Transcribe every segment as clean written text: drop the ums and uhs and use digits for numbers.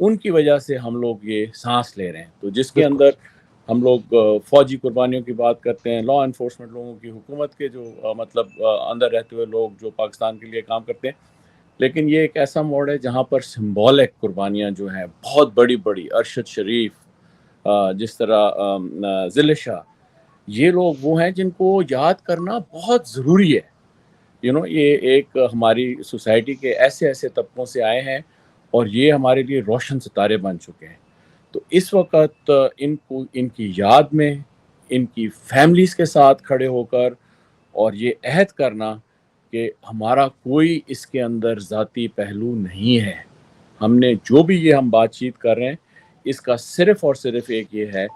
ان کی وجہ سے ہم لوگ یہ سانس لے رہے ہیں. تو جس کے اندر ہم لوگ فوجی قربانیوں کی بات کرتے ہیں, لا انفورسمنٹ لوگوں کی, حکومت کے جو مطلب اندر رہتے ہوئے لوگ جو پاکستان کے لیے کام کرتے ہیں, لیکن یہ ایک ایسا موڑ ہے جہاں پر سمبولک قربانیاں جو ہیں بہت بڑی بڑی, ارشد شریف, جس طرح ذل شاہ, یہ لوگ وہ ہیں جن کو یاد کرنا بہت ضروری ہے. یہ ایک ہماری سوسائٹی کے ایسے ایسے طبقوں سے آئے ہیں اور یہ ہمارے لیے روشن ستارے بن چکے ہیں. تو اس وقت ان کی یاد میں ان کی فیملیز کے ساتھ کھڑے ہو کر اور یہ عہد کرنا کہ ہمارا کوئی اس کے اندر ذاتی پہلو نہیں ہے, ہم نے جو بھی یہ ہم بات چیت کر رہے ہیں اس کا صرف اور صرف ایک یہ ہے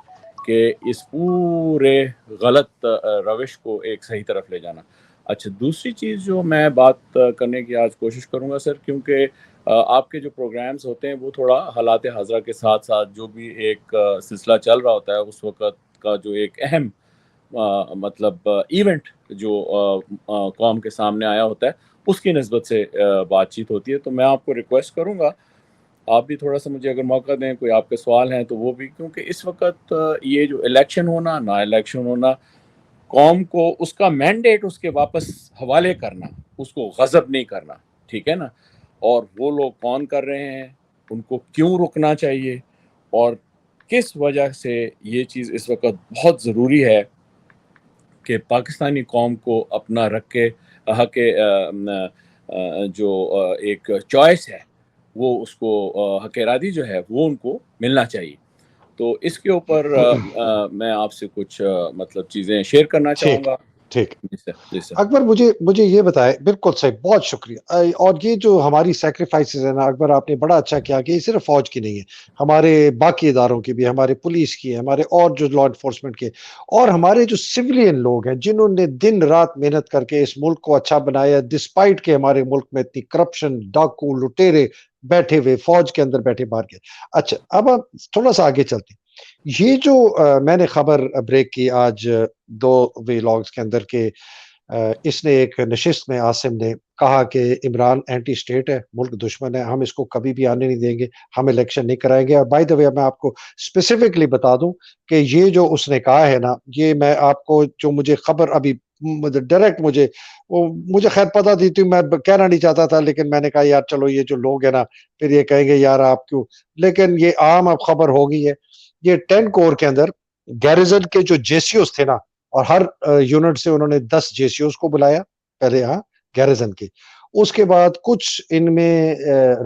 کہ اس پورے غلط روش کو ایک صحیح طرف لے جانا. اچھا, دوسری چیز جو میں بات کرنے کی آج کوشش کروں گا سر, کیونکہ آپ کے جو پروگرامز ہوتے ہیں وہ تھوڑا حالات حاضرہ کے ساتھ ساتھ جو بھی ایک سلسلہ چل رہا ہوتا ہے اس وقت کا جو ایک اہم مطلب ایونٹ جو قوم کے سامنے آیا ہوتا ہے اس کی نسبت سے بات چیت ہوتی ہے. تو میں آپ کو ریکویسٹ کروں گا آپ بھی تھوڑا سا مجھے اگر موقع دیں, کوئی آپ کے سوال ہیں تو وہ بھی, کیونکہ اس وقت یہ جو الیکشن ہونا نا الیکشن ہونا, قوم کو اس کا مینڈیٹ اس کے واپس حوالے کرنا, اس کو غضب نہیں کرنا, ٹھیک ہے نا, اور وہ لوگ کون کر رہے ہیں, ان کو کیوں رکنا چاہیے اور کس وجہ سے یہ چیز اس وقت بہت ضروری ہے کہ پاکستانی قوم کو اپنا رکھ کے حق جو ایک چوائس ہے وہ اس کو حق ارادی جو ہے وہ ان کو ملنا چاہیے. تو اس کے اوپر میں آپ سے کچھ مطلب چیزیں شیئر کرنا چاہوں گا. ٹھیک. جی سر. اکبر مجھے یہ بتائے, بالکل صحیح, بہت شکریہ. اور یہ جو ہماری سیکریفائسز ہیں نا اکبر, آپ نے بڑا اچھا کیا کہ یہ صرف فوج کی نہیں ہے, ہمارے باقی اداروں کی بھی, ہمارے پولیس کی, ہمارے اور جو لا انفورسمنٹ کے, اور ہمارے جو سویلین لوگ ہیں جنہوں نے دن رات محنت کر کے اس ملک کو اچھا بنایا, ڈسپائٹ کہ ہمارے ملک میں اتنی کرپشن, ڈاکو, لٹیرے بیٹھے ہوئے فوج کے اندر بیٹھے باہر کے. اچھا, اب آپ تھوڑا سا آگے چلتے ہیں. یہ جو میں نے خبر بریک کی آج 2 ویلاگز کے اندر کے اس نے ایک نشست میں عاصم نے کہا کہ عمران اینٹی اسٹیٹ ہے, ملک دشمن ہے, ہم اس کو کبھی بھی آنے نہیں دیں گے, ہم الیکشن نہیں کرائیں گے. اور بائی دا وے میں آپ کو اسپیسیفکلی بتا دوں کہ یہ جو اس نے کہا ہے نا, یہ میں آپ کو جو مجھے خبر ابھی ڈائریکٹ مجھے خیر پتہ دی تھی, میں کہنا نہیں چاہتا تھا, لیکن میں نے کہا یار چلو یہ جو لوگ ہیں نا پھر یہ کہیں گے یار آپ کیوں, لیکن یہ عام اب خبر ہو گئی ہے. یہ 10 کور کے اندر گیریزن کے جو جے سی اوز تھے نا, اور ہر یونٹ سے انہوں نے 10 جے سی اوز کو بلایا پہلے, ہاں گیریزن کے, اس کے بعد کچھ ان میں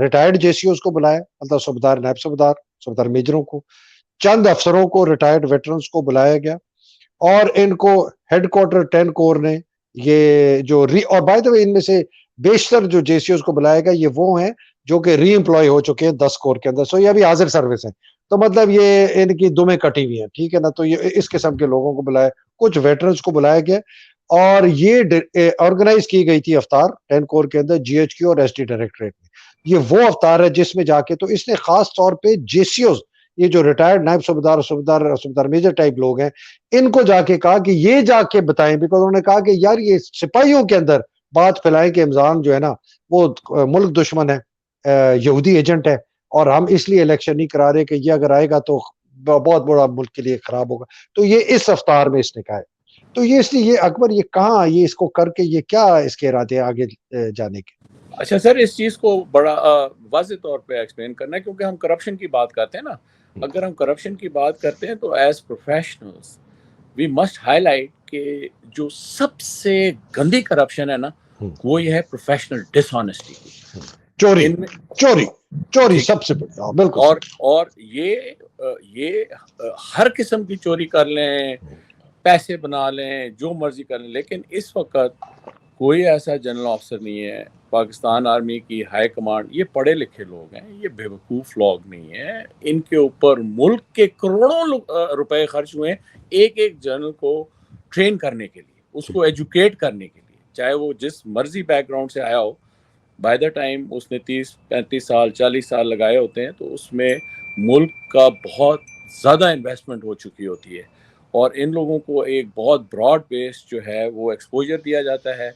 ریٹائرڈ جے سی اوز کو بلایا, مطلب صوبیدار, نائب صوبیدار, صوبیدار میجروں کو, چند افسروں کو, ریٹائرڈ ویٹرنز کو بلایا گیا, اور ان کو ہیڈ کوارٹر 10 کور نے یہ جو اور بائی دا وے ان میں سے بیشتر جو جے سی اوز کو بلایا گیا یہ وہ ہیں جو کہ ری امپلائی ہو چکے ہیں 10 کور کے اندر, سو یہ ابھی حاضر سروس ہیں, تو مطلب یہ ان کی دمیں کٹی ہوئی ہیں, ٹھیک ہے نا. تو یہ اس قسم کے لوگوں کو بلایا, کچھ ویٹرنز کو بلایا گیا, اور یہ آرگنائز کی گئی تھی افطار 10 کور کے اندر جی ایچ کیو اور ایس ٹی ڈائریکٹریٹ میں. یہ وہ افطار ہے جس میں جا کے تو اس نے خاص طور پہ جے سی اوز, یہ جو ریٹائرڈ نائب صوبیدار, صوبیدار میجر ٹائپ لوگ ہیں, ان کو جا کے کہا کہ یہ جا کے بتائیں, بیکاز انہوں نے کہا کہ یار یہ سپاہیوں کے اندر بات پھیلائیں کہ عمران جو ہے نا وہ ملک دشمن ہے, یہودی ایجنٹ ہے, اور ہم اس لیے الیکشن نہیں کرا رہے کہ یہ اگر آئے گا تو بہت بڑا ملک کے لیے خراب ہوگا. تو یہ اس افطار میں اس نے کہا ہے. تو یہ اس لیے یہ اکبر یہ کہاں یہ اس کو کر کے یہ کیا اس کے ارادے آگے جانے کے؟ اچھا سر, اس چیز کو بڑا واضح طور پہ ایکسپلین کرنا ہے, کیونکہ ہم کرپشن کی بات کرتے ہیں نا, اگر ہم کرپشن کی بات کرتے ہیں تو as professionals we must highlight کہ جو سب سے گندی کرپشن ہے نا وہ یہ ہے پروفیشنل ڈس آنیسٹی. چوری سب سے بڑی, بالکل. اور یہ ہر قسم کی چوری کر لیں, پیسے بنا لیں, جو مرضی کر لیں, لیکن اس وقت کوئی ایسا جنرل آفیسر نہیں ہے پاکستان آرمی کی ہائی کمانڈ, یہ پڑھے لکھے لوگ ہیں, یہ بے وقوف لوگ نہیں ہیں, ان کے اوپر ملک کے کروڑوں روپے خرچ ہوئے ایک ایک جنرل کو ٹرین کرنے کے لیے, اس کو ایجوکیٹ کرنے کے لیے, چاہے وہ جس مرضی بیک گراؤنڈ سے آیا ہو. بائی دا ٹائم اس نے 30-35 سال 40 سال لگائے ہوتے ہیں, تو اس میں ملک کا بہت زیادہ انویسٹمنٹ ہو چکی ہوتی ہے, اور ان لوگوں کو ایک بہت براڈ بیس جو ہے وہ ایکسپوجر دیا جاتا ہے,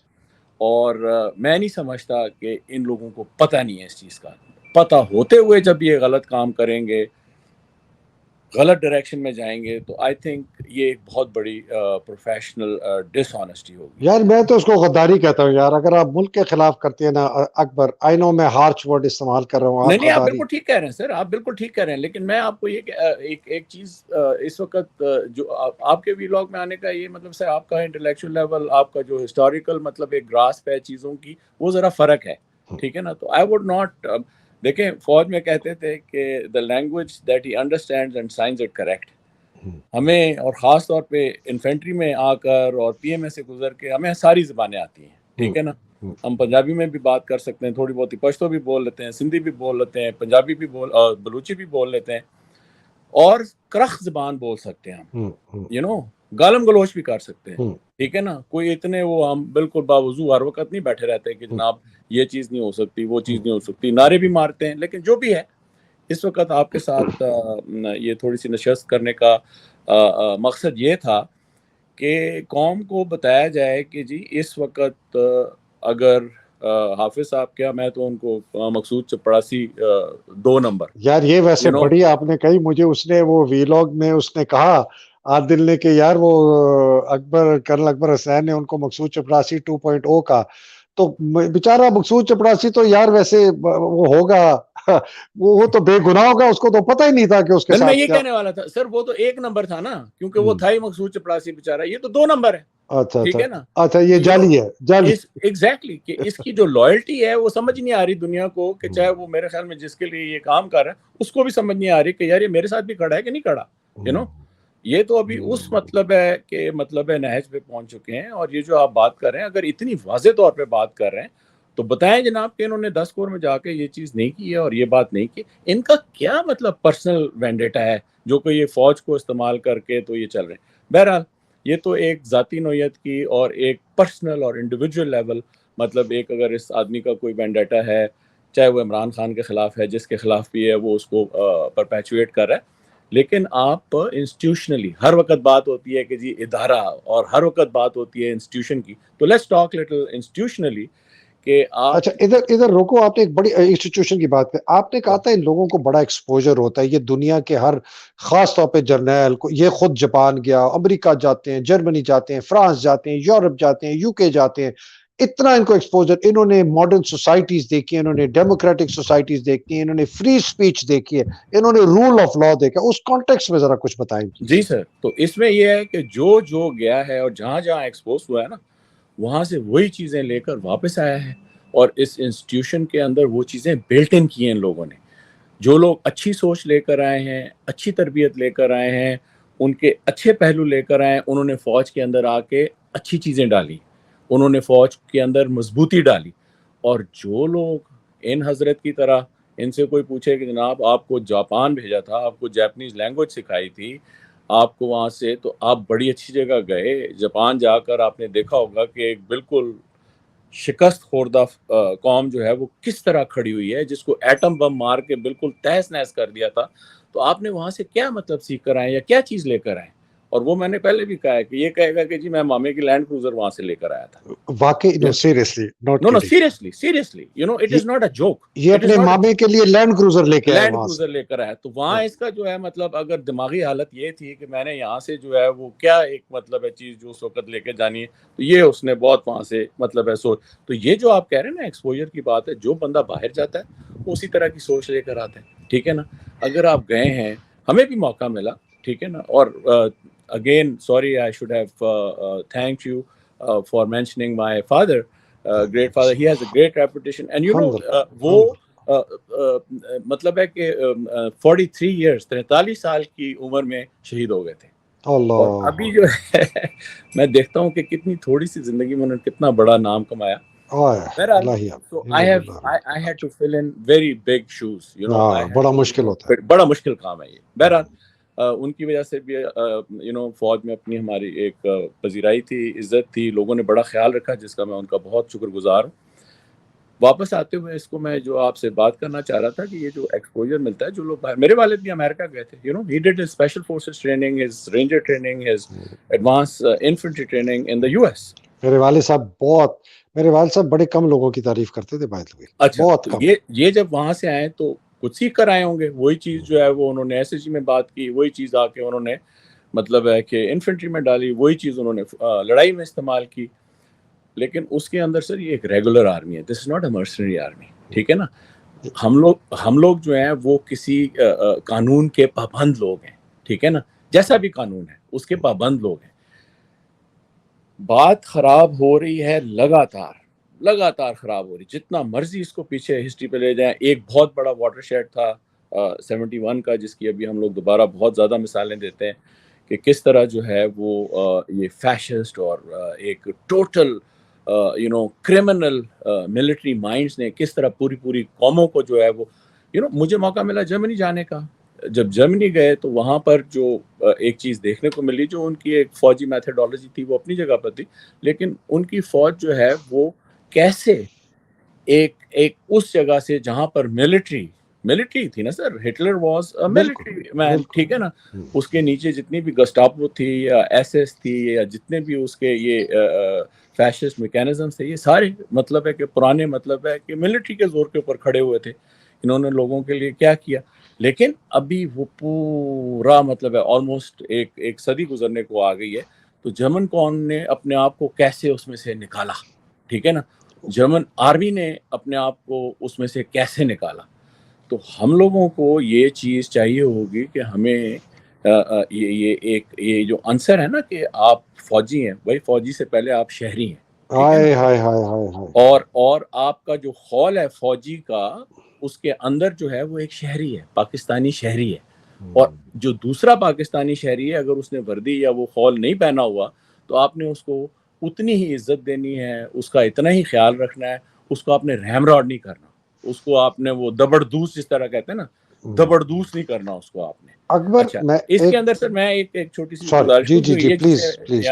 اور میں نہیں سمجھتا کہ ان لوگوں کو پتہ نہیں ہے اس چیز کا. پتہ ہوتے ہوئے جب یہ غلط کام کریں گے, غلط ڈائریکشن میں جائیں گے, تو آئی تھنک یہ ایک بہت بڑی پروفیشنل ڈس آنیسٹی ہوگی. یار میں تو اس کو غداری کہتا ہوں یار, اگر آپ ملک کے خلاف کرتے ہیں نا اکبر, آئی نو میں ہارش ورڈ استعمال کر رہا ہوں, نہیں, آپ غداری. بالکل ٹھیک کہہ رہے ہیں سر, آپ بالکل ٹھیک کہہ رہے ہیں, لیکن میں آپ کو یہ ایک چیز اس وقت جو آپ کے ویلاگ میں آنے کا یہ مطلب سر, آپ کا انٹلیکچوئل لیول, آپ کا جو ہسٹوریکل مطلب ایک گراسپ ہے چیزوں کی, وہ ذرا فرق ہے, ٹھیک ہے نا. تو آئی ووڈ ناٹ, دیکھیں فوج میں کہتے تھے کہ the language that he understands and signs it correct. ہمیں اور خاص طور پہ انفینٹری میں آ کر اور پی ایم اے سے گزر کے ہمیں ساری زبانیں آتی ہیں, ٹھیک ہے نا. ہم پنجابی میں بھی بات کر سکتے ہیں, تھوڑی بہت پشتو بھی بول لیتے ہیں, سندھی بھی بول لیتے ہیں, پنجابی بھی بلوچی بھی بول لیتے ہیں, اور کرخ زبان بول سکتے ہیں ہم, گالم گلوچ بھی کر سکتے ہیں, ٹھیک ہے نا. کوئی اتنے وہ ہم بالکل باوضو ہر وقت نہیں بیٹھے رہتے کہ جناب یہ چیز نہیں ہو سکتی, وہ چیز نہیں ہو سکتی, نعرے بھی مارتے ہیں. لیکن جو بھی ہے, اس وقت آپ کے ساتھ یہ تھوڑی سی نشست کرنے کا مقصد یہ تھا کہ قوم کو بتایا جائے کہ جی اس وقت اگر حافظ صاحب کیا, میں تو ان کو مقصود چپڑاسی 2 نمبر. یار یہ ویسے بڑی آپ نے کہی, مجھے اس نے وہ ویلاگ میں اس نے کہا عادل نے کہ یار وہ کرنل اکبر حسین نے ان کو مقصود چپڑاسی 2.0 کا, تو بیچارہ مقصود چپڑاسی تو یار ویسے وہ ہوگا, وہ تو بے گناہ ہوگا, اس کو تو پتہ ہی نہیں تھا کہ اس کے ساتھ میں یہ کہنے والا تھا سر, وہ تو 1 نمبر تھا نا, کیونکہ وہ تھا ہی مقصود چپڑاسی بیچارہ, یہ تو 2 نمبر ہے. اچھا ٹھیک ہے نا. اچھا, یہ جعلی ہے, جعلی ایگزیکٹلی, کہ اس کی جو لائلٹی ہے وہ سمجھ نہیں آ رہی دنیا کو, کہ چاہے وہ میرے خیال میں جس کے لیے یہ کام کر رہا ہے اس کو بھی سمجھ نہیں آ رہی کہ یار یہ میرے ساتھ بھی کھڑا ہے کہ نہیں کھڑا, یہ تو ابھی اس مطلب ہے کہ مطلب ہے نہج پہ پہنچ چکے ہیں. اور یہ جو آپ بات کر رہے ہیں, اگر اتنی واضح طور پہ بات کر رہے ہیں تو بتائیں جناب کہ انہوں نے 10 کور میں جا کے یہ چیز نہیں کی ہے اور یہ بات نہیں کی. ان کا کیا مطلب پرسنل وینڈیٹا ہے جو کہ یہ فوج کو استعمال کر کے تو یہ چل رہے ہیں. بہرحال یہ تو ایک ذاتی نوعیت کی اور ایک پرسنل اور انڈیویجول لیول, مطلب ایک اگر اس آدمی کا کوئی وینڈیٹا ہے, چاہے وہ عمران خان کے خلاف ہے, جس کے خلاف بھی ہے, وہ اس کو پرپیچویٹ کر رہا ہے. لیکن آپ انسٹیٹیوشنلی ہر وقت بات ہوتی ہے کہ جی ادارہ, اور ہر وقت بات ہوتی ہے انسٹیٹیوشن کی, تو لیٹس ٹاک لٹل انسٹیٹیوشنلی کہ آپ. اچھا ادھر روکو, آپ نے ایک بڑی انسٹیٹیوشن کی بات کی, آپ نے کہا تھا ان لوگوں کو بڑا ایکسپوجر ہوتا ہے, یہ دنیا کے ہر, خاص طور پہ جرنیل کو, یہ خود جاپان گیا, امریکہ جاتے ہیں, جرمنی جاتے ہیں, فرانس جاتے ہیں, یورپ جاتے ہیں, یو کے جاتے ہیں, اتنا ان کو ایکسپوجر, انہوں نے ماڈرن سوسائٹیز دیکھی ہیں, انہوں نے ڈیموکریٹک سوسائٹیز دیکھی ہیں, انہوں نے فری اسپیچ دیکھی ہے, انہوں نے رول آف لا دیکھا. اس کانٹیکس میں ذرا کچھ بتائیں. جی سر, تو اس میں یہ ہے کہ جو گیا ہے اور جہاں جہاں ایکسپوز ہوا ہے نا, وہاں سے وہی چیزیں لے کر واپس آیا ہے, اور اس انسٹیٹیوشن کے اندر وہ چیزیں بلٹ ان کی ہیں ان لوگوں نے. جو لوگ اچھی سوچ لے کر آئے ہیں, اچھی تربیت لے کر آئے ہیں, ان کے اچھے پہلو لے کر آئے, انہوں نے فوج کے اندر آ کے اچھی چیزیں ڈالی, انہوں نے فوج کے اندر مضبوطی ڈالی. اور جو لوگ ان حضرت کی طرح, ان سے کوئی پوچھے کہ جناب آپ کو جاپان بھیجا تھا, آپ کو جاپنیز لینگویج سکھائی تھی آپ کو وہاں سے, تو آپ بڑی اچھی جگہ گئے. جاپان جا کر آپ نے دیکھا ہوگا کہ ایک بالکل شکست خوردہ قوم جو ہے وہ کس طرح کھڑی ہوئی ہے, جس کو ایٹم بم مار کے بالکل تہس نہس کر دیا تھا. تو آپ نے وہاں سے کیا مطلب سیکھ کر آئے یا کیا چیز لے کر آئے؟ اور وہ میں نے پہلے بھی کہا ہے کہ یہ کہے گا کہ جی میں مامے کی لینڈ کروزر وہاں سے لے کر آیا تھا. واقعی no seriously not no kidding, seriously it is not a joke. یہ اپنے مامے کے لیے لینڈ کروزر لے کے آئے, لینڈ کروزر لے کر آیا. تو وہاں اس کا جو ہے مطلب اگر دماغی حالت یہ تھی کہ میں نے یہاں سے جو ہے وہ کیا ایک مطلب ہے چیز جو اس وقت لے کے جانی ہے, تو یہ اس نے بہت وہاں سے مطلب ہے سوچ. تو یہ جو آپ کہہ رہے ہیں نا ایکسپوجر کی بات ہے, جو بندہ باہر جاتا ہے وہ اسی طرح کی سوچ لے کر آتا ہے, ٹھیک ہے نا. اگر آپ گئے ہیں, ہمیں بھی موقع ملا, ٹھیک ہے نا. اور again sorry, I should have thank you for mentioning my father, great father. He has a great reputation, and you know وہ مطلب ہے کہ 43 years 43 سال کی عمر میں شہید ہو گئے تھے. اور ابھی جو ہے میں دیکھتا ہوں کہ کتنی تھوڑی سی زندگی میں انہوں نے کتنا بڑا نام کمایا. So I had to fill in very big shoes, you know. بڑا مشکل ہوتا ہے, بڑا مشکل کام ہے یہ. بہرحال ان کی وجہ سے بھی فوج میں اپنی ہماری ایک پذیرائی تھی, عزت تھی, لوگوں نے بڑا خیال رکھا, جس کا میں ان کا بہت شکر گزار ہوں. واپس آتے ہوئے اس کو میں جو آپ سے بات کرنا چاہ رہا تھا کہ یہ جو ایکسپوجر ملتا ہے, جو لوگ میرے والد بھی امریکہ گئے تھے, he did his special forces training, his ranger training, his advanced infantry training in the US. میرے والد صاحب بہت, میرے والد صاحب بڑے کم لوگوں کی تعریف کرتے تھے بائی دا وے، اچھا بہت تو کم. یہ جب وہاں سے آئے تو کچھ سیکھ کر آئے ہوں گے. وہی چیز جو ہے وہ انہوں نے ایس ایس جی میں بات کی, وہی چیز آ کے انہوں نے مطلب ہے کہ انفینٹری میں ڈالی, وہی چیز انہوں نے لڑائی میں استعمال کی. لیکن اس کے اندر سر یہ ایک ریگولر آرمی ہے, دس از ناٹ اے مرسنری آرمی, ٹھیک ہے نا. ہم لوگ جو ہیں وہ کسی قانون کے پابند لوگ ہیں, ٹھیک ہے نا, جیسا بھی قانون ہے اس کے پابند لوگ ہیں. بات خراب ہو رہی ہے لگاتار خراب ہو رہی, جتنا مرضی اس کو پیچھے ہسٹری پہ لے جائیں. ایک بہت بڑا واٹر شیڈ تھا 71 کا, جس کی ابھی ہم لوگ دوبارہ بہت زیادہ مثالیں دیتے ہیں کہ کس طرح جو ہے وہ یہ فیشسٹ اور ایک ٹوٹل کرمنل ملٹری مائنڈز نے کس طرح پوری قوموں کو جو ہے وہ مجھے موقع ملا جرمنی جانے کا. جب جرمنی گئے تو وہاں پر جو ایک چیز دیکھنے کو ملی, جو ان کی ایک فوجی میتھڈالوجی تھی وہ اپنی جگہ پر تھی, لیکن ان کی فوج جو ہے وہ کیسے ایک اس جگہ سے جہاں پر ملٹری تھی نا سر, ہٹلر واز ملٹری مین, ٹھیک ہے نا, اس کے نیچے جتنی بھی گسٹاپو تھی یا ایس ایس تھی یا جتنے بھی اس کے یہ فیشسٹ میکینزم تھے, یہ سارے مطلب ہے کہ پرانے مطلب ہے کہ ملٹری کے زور کے اوپر کھڑے ہوئے تھے. انہوں نے لوگوں کے لیے کیا کیا, لیکن ابھی وہ پورا مطلب ہے آلموسٹ ایک صدی گزرنے کو آ گئی ہے. تو جرمن قوم نے اپنے آپ کو کیسے اس میں سے نکالا, ٹھیک ہے نا, جرمن آرمی نے اپنے آپ کو اس میں سے کیسے نکالا. تو ہم لوگوں کو یہ چیز چاہیے ہوگی کہ ہمیں یہ جو عنصر ہے نا کہ آپ فوجی ہیں, بھائی فوجی سے پہلے آپ شہری ہیں, ہائے ہائے ہائے ہائے ہائے. اور آپ کا جو خول ہے فوجی کا, اس کے اندر جو ہے وہ ایک شہری ہے, پاکستانی شہری ہے. اور جو دوسرا پاکستانی شہری ہے, اگر اس نے وردی یا وہ خول نہیں پہنا ہوا تو آپ نے اس کو اتنی ہی عزت دینی ہے, اس کا اتنا ہی خیال رکھنا ہے, اس کو آپ نے رحم راڈ نہیں کرنا, اس کو آپ نے وہ دبڑدوس جس طرح کہتے ہیں نا, دبڑدوس نہیں کرنا اس کو آپ نے. اکبر اچھا, میں اس کے اندر سر میں ایک چھوٹی سی گزارش جی کروں جی جی پلیز پلیز,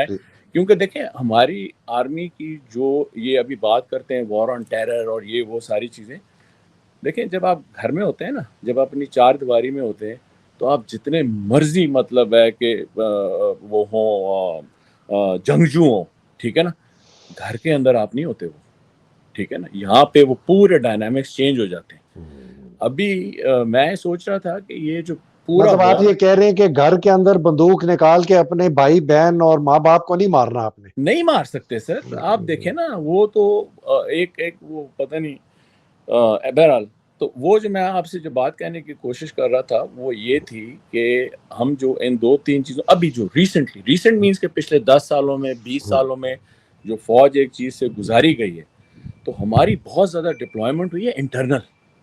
کیونکہ دیکھیں ہماری آرمی کی جو یہ ابھی بات کرتے ہیں وار آن ٹیرر اور یہ وہ ساری چیزیں, دیکھیں جب آپ گھر میں ہوتے ہیں نا, جب آپ اپنی چار دیواری میں ہوتے ہیں, تو آپ جتنے مرضی مطلب ہے کہ وہ ہوں جنگجو ہوں, ٹھیک ہے نا, گھر کے اندر آپ نہیں ہوتے وہ, ٹھیک ہے نا. یہاں پہ وہ پورے ڈائنامکس چینج ہو جاتے ہیں. ابھی میں سوچ رہا تھا کہ یہ جو پورا مطلب آپ یہ کہہ رہے ہیں کہ گھر کے اندر بندوق نکال کے اپنے بھائی بہن اور ماں باپ کو نہیں مارنا آپ نے؟ نہیں مار سکتے سر. آپ دیکھیں نا, وہ تو ایک وہ پتہ نہیں, بہرحال تو وہ جو میں آپ سے جو بات کہنے کی کوشش کر رہا تھا وہ یہ تھی کہ ہم جو ان 2-3 چیزوں, ابھی جو ریسنٹ مینس کہ پچھلے 10 سالوں میں 20 سالوں میں جو فوج ایک چیز سے گزاری گئی ہے, تو ہماری بہت زیادہ ڈپلائمنٹ ہوئی ہے انٹرنل,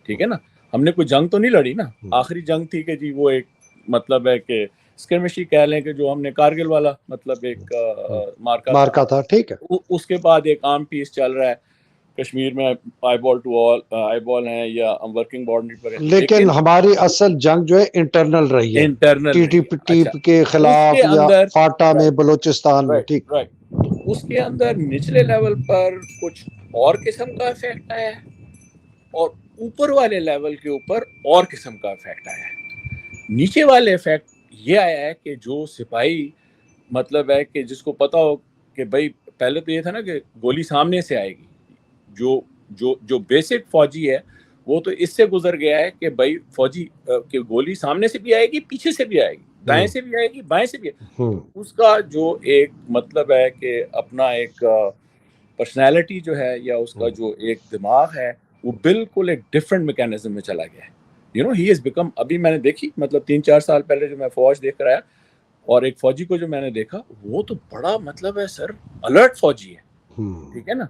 ٹھیک ہے نا. ہم نے کوئی جنگ تو نہیں لڑی نا, آخری جنگ تھی کہ جی وہ ایک مطلب ہے کہ اسکرمشی کہہ لیں کہ جو ہم نے کارگل والا مطلب ایک مارکا تھا, ٹھیک ہے. اس کے بعد ایک عام پیس چل رہا ہے کشمیر میں, آئی بال ہیں یا ورکنگ باؤنڈری پر ہے, لیکن ہماری اصل جنگ جو ہے انٹرنل رہی ہے, انٹرنل ٹی ٹی کے خلاف یا فاٹا میں بلوچستان میں, ٹھیک. تو اس کے اندر نچلے لیول پر کچھ اور قسم کا افیکٹ آیا ہے, اور اوپر والے لیول کے اوپر اور قسم کا افیکٹ آیا ہے. نیچے والے افیکٹ یہ آیا ہے کہ جو سپاہی مطلب ہے کہ جس کو پتا ہو کہ بھائی پہلے تو یہ تھا نا کہ گولی سامنے سے آئے گی, جو بیسک فوجی ہے وہ تو اس سے گزر گیا ہے کہ بھائی فوجی کہ گولی سامنے سے بھی آئے گی, پیچھے سے بھی آئے گی, دائیں سے بھی آئے گی, بائیں سے بھی آئے گی. اس کا جو ایک مطلب ہے کہ اپنا ایک پرسنالٹی جو ہے یا اس کا جو ایک دماغ ہے وہ بالکل ایک ڈفرینٹ میکینزم میں چلا گیا ہے. ہی از بیکم, ابھی میں نے دیکھی مطلب 3-4 سال پہلے جو میں فوج دیکھ کر آیا, اور ایک فوجی کو جو میں نے دیکھا وہ تو بڑا مطلب ہے سر الرٹ فوجی ہے, ٹھیک ہے نا.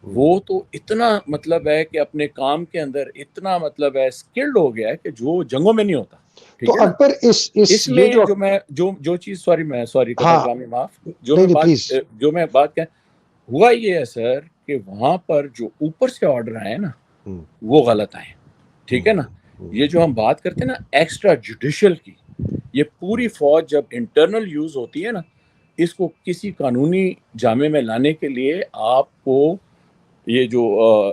وہ تو اتنا مطلب ہے کہ اپنے کام کے اندر اتنا مطلب ہے اسکلڈ ہو گیا ہے کہ جو جنگوں میں نہیں ہوتا, ٹھیک ہے نا. اکبر اس میں جو چیز سوری کلامی معاف, جو میں بات کہ ہوا یہ ہے سر کہ وہاں پر جو اوپر سے آرڈر آئے نا وہ غلط آئے, ٹھیک ہے نا. یہ جو ہم بات کرتے ہیں نا ایکسٹرا جوڈیشل کی, یہ پوری فوج جب انٹرنل یوز ہوتی ہے نا, اس کو کسی قانونی جامے میں لانے کے لیے آپ کو یہ جو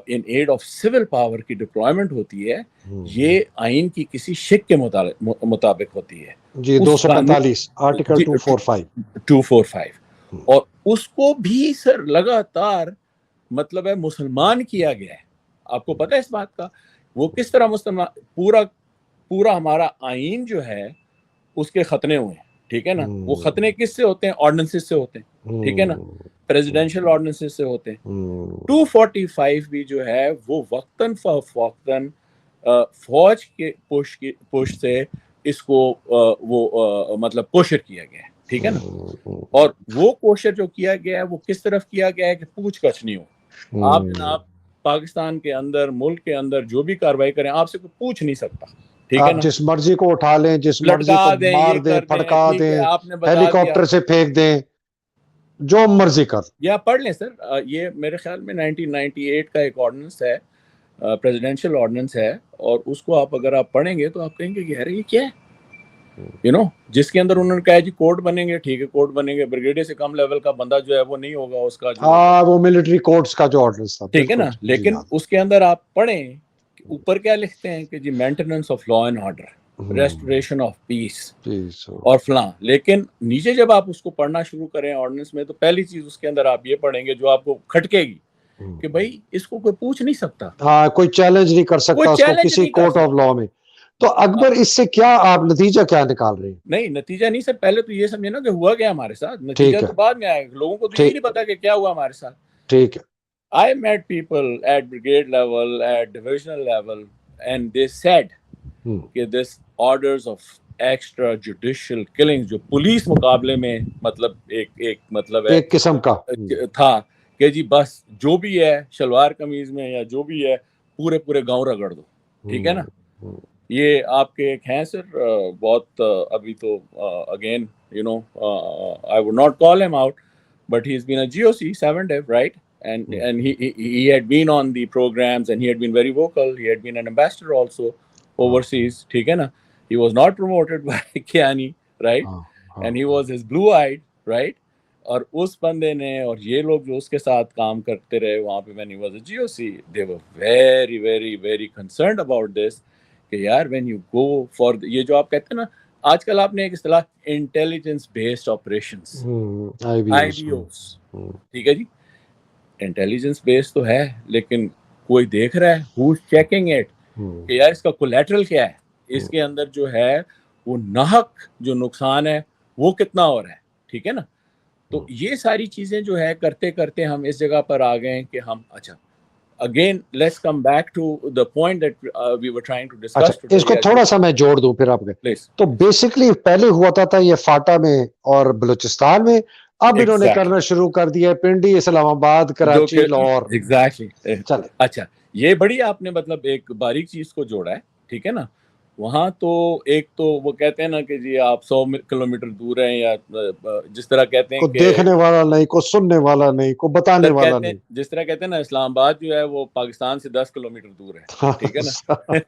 ان ایڈ آف سول پاور کی ڈپلائمنٹ ہوتی ہے, یہ آئین کی کسی شک کے مطابق ہوتی ہے. جی 245 آرٹیکل 245 اور اس کو بھی سر لگاتار مطلب ہے مسلمان کیا گیا ہے. آپ کو پتہ ہے اس بات کا وہ کس طرح مسلمان پورا ہمارا آئین جو ہے اس کے ختنے ہوئے ہیں, ٹھیک ہے نا. وہ ختنے کس سے ہوتے ہیں؟ آرڈیننسز سے ہوتے ہیں, ٹھیک ہے نا, پریزیڈینشیل آرڈیننسز سے ہوتے ہیں. 245 بھی جو ہے وہ وقتاً فوقتاً فوج کے پش سے اس کو وہ مطلب کوشر کیا گیا ہے, ٹھیک ہے نا. اور وہ کوشر جو کیا گیا ہے وہ کس طرف کیا گیا ہے کہ پوچھ گچھ نہیں ہو. آپ جناب پاکستان کے اندر, ملک کے اندر جو بھی کاروائی کریں آپ سے کوئی پوچھ نہیں سکتا, ٹھیک ہے نا. آپ جس مرضی کو اٹھا لیں, جس مرضی لٹکا کو دیں, مار یہ دیں, کر دیں, پھڑکا ٹھیک ہے, دیں, آپ نے بتا ہیلی دیا. کاپٹر سے پھینک دیں, جو مرضی کر. یا پڑھ لیں سر, یہ میرے خیال میں 1998 کا ایک آرڈیننس ہے, پریزیڈینشیل آرڈیننس ہے, اور اس کو اگر آپ پڑھیں گے تو آپ کہیں گے کہ یار یہ کیا ہے, جس کے اندر انہوں نے کہا جی کورٹ بنیں گے, ٹھیک ہے کورٹ بنیں گے, بریگیڈیئر سے کم لیول کا بندہ جو ہے وہ نہیں ہوگا اس کا جو, وہ ملٹری کورٹس کا جو آرڈیننس تھا, ٹھیک ہے نا. بالکل. لیکن اس کے اندر آپ پڑھیں اوپر کیا لکھتے ہیں کہ جی maintenance of law and order, restoration of peace اور فلاں. لیکن نیچے جب آپ اس کو پڑھنا شروع کریں آرڈیننس میں, تو پہلی چیز اس کے اندر آپ یہ پڑھیں گے جو آپ کو کھٹکے گی کہ بھائی اس کو کوئی پوچھ نہیں سکتا, ہاں, کوئی چیلنج نہیں کر سکتا کوئی اس کو چیلنج کسی نہیں کر کورٹ آف لا میں. تو اکبر اس سے کیا آپ نتیجہ کیا نکال رہے ہیں؟ نہیں نتیجہ نہیں سر, پہلے تو یہ سمجھے نا کہ ہوا کیا ہمارے ساتھ, نتیجہ ٹھیک ہے, تو بعد میں آئے گا. لوگوں کو تو یہی نہیں پتا کہ کیا ہوا ہمارے ساتھ. ٹھیک ہے. I met people at brigade level, at divisional level, and they said کہ this orders of extrajudicial killings جو پولیس مقابلے میں مطلب ایک مطلب ہے ایک قسم کا تھا کہ جی بس جو بھی ہے شلوار قمیض میں یا جو بھی ہے پورے گاؤں رگڑ دو, ٹھیک ہے نا. یہ آپ کے ایک ہیں سر بہت ابھی تو again I would not call him out, but he's been a GOC 7 Dev, right? And he had been on the programs and he had been very vocal. He had been an ambassador also overseas, ٹھیک ہے نا. He was not promoted by Kiani, right? And he was his blue-eyed, right? اور اس بندے نے اور یہ لوگ جو اس کے ساتھ کام کرتے رہے وہاں پہ when he was a GOC, they were very very very concerned about this کہ یار when you go for یہ جو آپ کہتے ہیں نا آج کل آپ نے ایک اصطلاح انٹیلیجنس بیسڈ آپریشنز IBOs, ٹھیک ہے جی. انٹیلیجنس بیس تو ہے لیکن کوئی دیکھ رہا ہے who's checking it کہ یار اس کا کولیٹرل کیا ہے, اس کے اندر جو ہے وہ ناحق جو نقصان ہے وہ کتنا ہو رہا ہے, ٹھیک ہے نا. تو یہ ساری چیزیں جو ہے کرتے کرتے ہم اس جگہ پر آ گئے کہ ہم اچھا again let's come back to the point that we were trying to discuss today. اس کو تھوڑا سا میں جوڑ دوں پھر آپ کے. تو بیسکلی پہلے ہوا تھا یہ فاٹا میں اور بلوچستان میں, اب انہوں نے کرنا شروع کر دیا پنڈی, اسلام آباد, کراچی, لاہور. چلے اچھا یہ بڑی آپ نے مطلب ایک باریک چیز کو جوڑا ہے, ٹھیک ہے نا. وہاں تو ایک تو وہ کہتے ہیں نا کہ جی آپ 100 کلومیٹر دور ہیں یا جس طرح کہتے ہیں کو دیکھنے والا نہیں, کو سننے والا نہیں, کو بتانے والا نہیں. جس طرح کہتے ہیں نا اسلام آباد جو ہے وہ پاکستان سے 10 کلومیٹر دور ہے, ٹھیک ہے نا.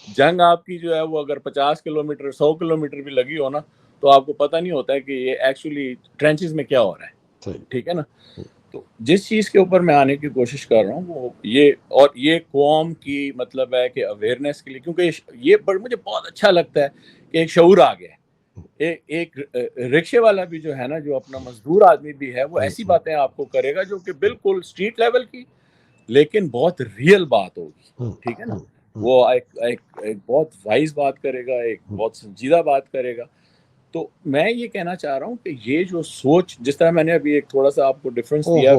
جنگ آپ کی جو ہے وہ اگر 50 کلومیٹر 100 کلومیٹر بھی لگی ہو نا تو آپ کو پتہ نہیں ہوتا ہے کہ یہ ایکچولی ٹرینچز میں کیا ہو رہا ہے, ٹھیک ہے نا. تو جس چیز کے اوپر میں آنے کی کوشش کر رہا ہوں وہ یہ قوم کی مطلب ہے کہ اویئرنیس کے لیے, کیونکہ یہ مجھے بہت اچھا لگتا ہے کہ ایک شعور آ گیا ہے. ایک رکشے والا بھی جو ہے نا, جو اپنا مزدور آدمی بھی ہے, وہ ایسی باتیں آپ کو کرے گا جو کہ بالکل اسٹریٹ لیول کی لیکن بہت ریئل بات ہوگی, ٹھیک ہے نا. وہ ایک بہت وائز بات کرے گا, ایک بہت سنجیدہ بات کرے گا. تو میں یہ کہنا چاہ رہا ہوں کہ یہ جو سوچ, جس طرح میں نے ابھی ایک تھوڑا سا آپ کو ڈفرنس دیا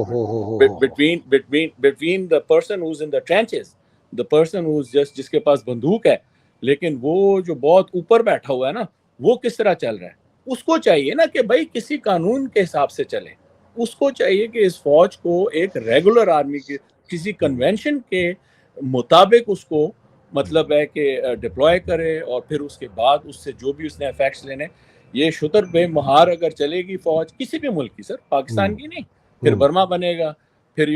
between the person who's in the trenches, the person who's جس کے پاس بندوق ہے لیکن وہ جو بہت اوپر بیٹھا ہوا ہے نا وہ کس طرح چل رہا ہے. اس کو چاہیے نا کہ بھائی کسی قانون کے حساب سے چلے. اس کو چاہیے کہ اس فوج کو ایک ریگولر آرمی کے کسی کنونشن کے مطابق اس کو مطلب ہے کہ ڈپلوائے کرے, اور پھر اس کے بعد اس سے جو بھی اس نے افیکٹس لینے. یہ شتر بے مہار اگر چلے گی فوج کسی بھی ملک کی, سر پاکستان کی نہیں, پھر برما بنے گا, پھر